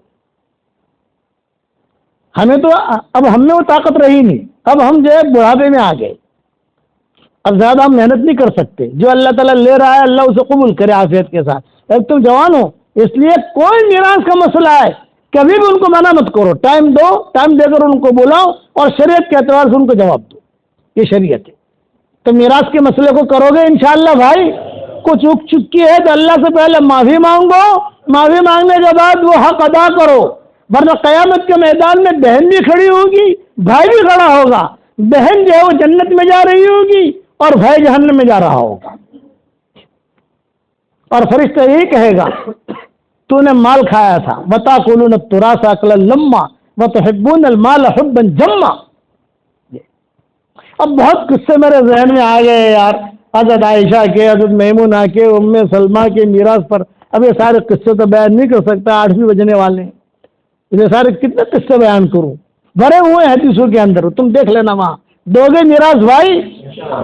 ہمیں تو اب ہم میں وہ طاقت رہی نہیں. اب ہم جو ہے بڑھاپے میں آ گئے، اب زیادہ ہم محنت نہیں کر سکتے. جو اللہ تعالیٰ لے رہا ہے اللہ اسے قبول کرے عافیت کے ساتھ. اب تم جوان ہو، اس لیے کوئی میراث کا مسئلہ ہے کبھی بھی ان کو منع مت کرو. ٹائم دو، ٹائم دے کر ان کو بلاؤ اور شریعت کے اعتبار سے ان کو جواب دو. یہ شریعت ہے. تو میراث کے مسئلے کو کرو گے انشاءاللہ. بھائی کچھ چک چکی ہے تو اللہ سے پہلے معافی مانگو، معافی مانگنے کے بعد وہ حق ادا کرو. ورنہ قیامت کے میدان میں بہن بھی کھڑی ہوگی، بھائی بھی کھڑا ہوگا. بہن جو ہے وہ جنت میں جا رہی ہوگی اور بھائی جہنم میں جا رہا ہوگا. اور فرشتہ یہی کہے گا تو نے مال کھایا تھا. وَتَأْكُلُونَ التُّرَاثَ أَكْلًا لَمًّا وَتُحِبُّونَ الْمَالَ حُبًّا جَمًّا. اب بہت قصے میرے ذہن میں آ گئے یار، حضرت عائشہ کے، حضرت میمونہ کے، ام سلمہ کے میراث پر. اب یہ سارے قصے تو بیان نہیں کر سکتا، 8 بھی بجنے والے ہیں. یہ سارے کتنے قصے بیان کروں، بھرے ہوئے حدیثوں کے اندر. تم دیکھ لینا وہاں. دو گے میراث بھائی،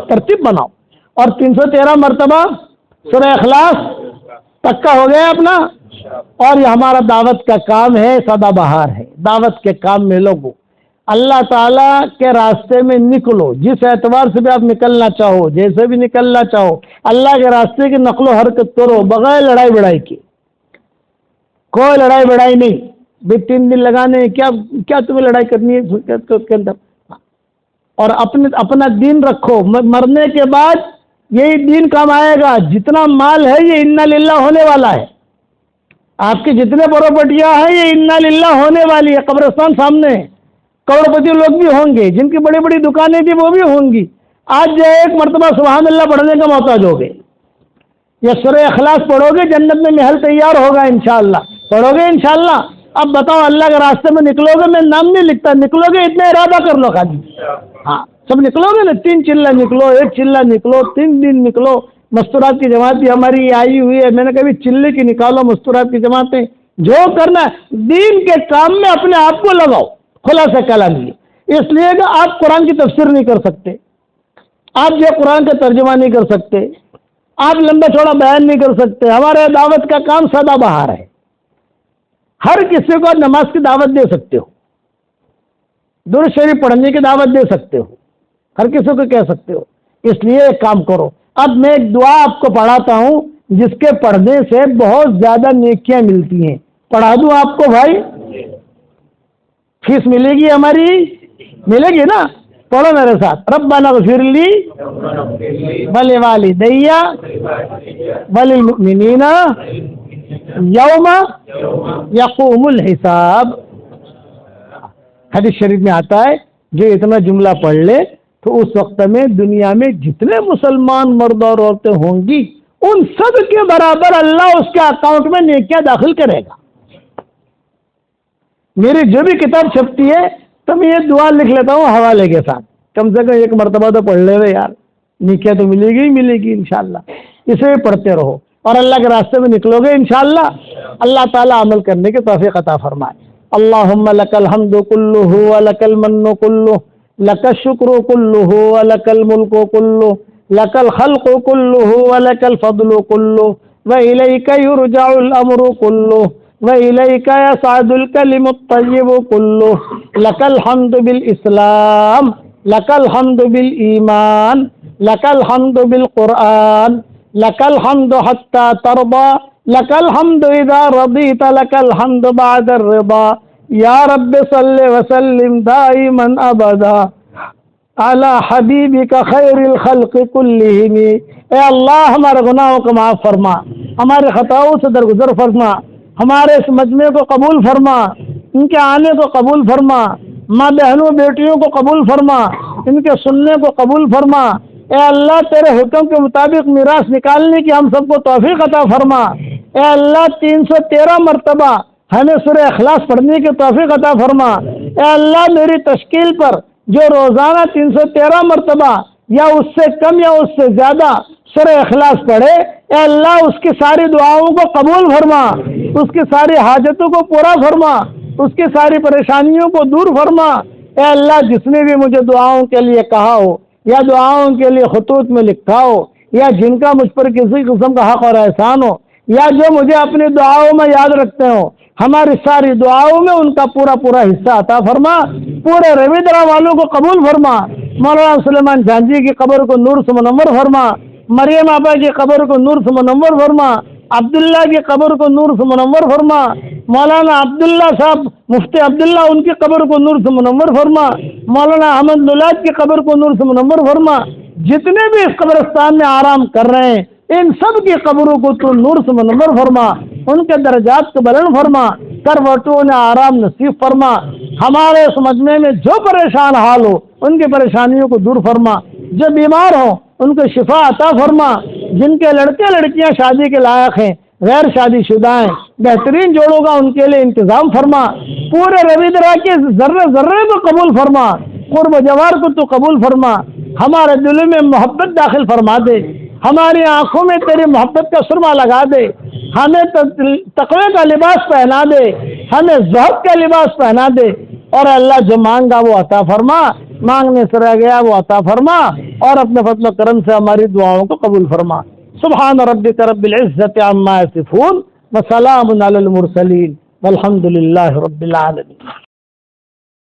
ترتیب بناؤ. اور 313 مرتبہ سورہ اخلاص پکا ہو گیا اپنا. اور یہ ہمارا دعوت کا کام ہے، سدا بہار ہے. دعوت کے کام میں لوگوں اللہ تعالیٰ کے راستے میں نکلو. جس اعتبار سے بھی آپ نکلنا چاہو، جیسے بھی نکلنا چاہو، اللہ کے راستے کی نقل و حرکت کرو بغیر لڑائی بڑائی کی. کوئی لڑائی بڑائی نہیں. بھی 3 دن لگانے کیا تمہیں لڑائی کرنی ہے کے اندر. اور اپنا دین رکھو. مرنے کے بعد یہی دین کام آئے گا. جتنا مال ہے یہ انا للہ ہونے والا ہے. آپ کے جتنے پراپرٹیاں ہیں یہ انا للہ ہونے والی ہے. قبرستان سامنے ہے. کروڑپتی لوگ بھی ہوں گے، جن کی بڑی بڑی دکانیں تھیں وہ بھی ہوں گی. آج جو ایک مرتبہ سبحان اللہ پڑھنے کا محتاج ہو گئے. یا سورہ اخلاص پڑھو گے جنت میں محل تیار ہوگا انشاءاللہ. پڑھو گے انشاءاللہ. اب بتاؤ اللہ کے راستے میں نکلو گے، میں نام نہیں لکھتا، نکلو گے اتنا ارادہ کر لو خالی. ہاں سب نکلو گے نا. 3 چلہ نکلو، 1 چلہ نکلو، 3 دن نکلو. مستورات کی جماعت بھی ہماری آئی ہوئی ہے. میں نے کبھی چلے کی نکالو مستورات کی جماعتیں. جو کرنا ہے دین کے کام میں اپنے آپ کو لگاؤ. خلاصہ کلام یہ اس لیے کہ آپ قرآن کی تفسیر نہیں کر سکتے، آپ جو قرآن کا ترجمہ نہیں کر سکتے، آپ لمبا چوڑا بیان نہیں کر سکتے. ہمارے دعوت کا کام سدا بہار ہے. ہر کسی کو نماز کی دعوت دے سکتے ہو، درود شریف پڑھنے کی دعوت دے سکتے ہو، ہر کسی کو کہہ سکتے ہو. اس لیے ایک کام کرو. اب میں ایک دعا آپ کو پڑھاتا ہوں جس کے پڑھنے سے بہت زیادہ نیکیاں ملتی ہیں. پڑھا دوں آپ کو بھائی؟ فیس ملے گی ہماری؟ ملے گی نا. پڑھو میرے ساتھ. ربنا اغفر لی ولوالدی وللمؤمنین یوم یقوم الحساب. حدیث شریف میں آتا ہے جو اتنا جملہ پڑھ لے تو اس وقت میں دنیا میں جتنے مسلمان مرد اور عورتیں ہوں گی ان سب کے برابر اللہ اس کے اکاؤنٹ میں نیکیاں داخل کرے گا. میری جو بھی کتاب چھپتی ہے تو میں یہ دعا لکھ لیتا ہوں حوالے کے ساتھ، کم سے کم ایک مرتبہ تو پڑھ لے رہے یار، نیکیاں تو ملے گی انشاءاللہ۔ اسے بھی پڑھتے رہو اور اللہ کے راستے میں نکلو گے انشاءاللہ، اللہ تعالیٰ عمل کرنے کی توفیق عطا فرمائے۔ اللہم لک الحمد کلہ ولک المن کلہ لک الشکر کلہ ولک الملک کلہ لک الخلق کلہ ولک الفضل کلہ وإلیک یرجع الامر کلہ وإلیک یصعد الکلم الطیب کلہ لک الحمد بالاسلام لک الحمد بالایمان لک الحمد بالقرآن لک الحمد حتی ترضى لک الحمد اذا رضیت لک الحمد بعد الرضا یا رب صلی وسلم دائما ابدا علی حبیبک خیر الخلق کلہم۔ اے اللہ ہمارے گناہوں کو معاف فرما، ہمارے خطاؤں سے درگزر فرما، ہمارے اس مجمع کو قبول فرما، ان کے آنے کو قبول فرما، ماں بہنوں بیٹیوں کو قبول فرما، ان کے سننے کو قبول فرما۔ اے اللہ تیرے حکم کے مطابق میراث نکالنے کی ہم سب کو توفیق عطا فرما۔ اے اللہ 313 مرتبہ ہمیں سورہ اخلاص پڑھنے کی توفیق عطا فرما۔ اے اللہ میری تشکیل پر جو روزانہ 313 مرتبہ یا اس سے کم یا اس سے زیادہ سورہ اخلاص پڑھے، اے اللہ اس کی ساری دعاؤں کو قبول فرما، اس کی ساری حاجتوں کو پورا فرما، اس کی ساری پریشانیوں کو دور فرما۔ اے اللہ جس نے بھی مجھے دعاؤں کے لیے کہا ہو یا دعاؤں کے لیے خطوط میں لکھا ہو یا جن کا مجھ پر کسی قسم کا حق اور احسان ہو یا جو مجھے اپنی دعاؤں میں یاد رکھتے ہوں، ہماری ساری دعاؤں میں ان کا پورا حصہ عطا فرما۔ پورے رویدرا والوں کو قبول فرما۔ مولانا سلیمان جھانجی کی قبر کو نور سے منور فرما، مریم آپا کی قبر کو نور سے منور فرما، عبداللہ کی قبر کو نور سے منور فرما، مولانا عبداللہ صاحب مفتی عبداللہ ان کی قبر کو نور سے منور فرما، مولانا احمد لولاد کی قبر کو نور سے منور فرما۔ جتنے بھی اس قبرستان میں آرام کر رہے ہیں ان سب کی قبروں کو تو نور سے منور فرما، ان کے درجات کو بلند فرما، کروٹوں نے آرام نصیب فرما۔ ہمارے اس مجمع میں جو پریشان حال ہو ان کی پریشانیوں کو دور فرما، جو بیمار ہو ان کو شفا عطا فرما، جن کے لڑکے لڑکیاں شادی کے لائق ہیں، غیر شادی شدہ ہیں، بہترین جوڑوں کا ان کے لیے انتظام فرما۔ پورے رویدرا کے ذرے ذرے کو قبول فرما، قرب جوار کو تو قبول فرما، ہمارے دل میں محبت داخل فرما دے، ہماری آنکھوں میں تیری محبت کا سرما لگا دے، ہمیں تقوی کا لباس پہنا دے، ہمیں زہد کا لباس پہنا دے، اور اللہ جو مانگا وہ عطا فرما، مانگنے سے رہ گیا وہ عطا فرما، اور اپنے فضل و کرم سے ہماری دعاؤں کو قبول فرما۔ سبحان ربک رب العزت عما یصفون وسلام علی المرسلین والحمد للہ رب العالمین۔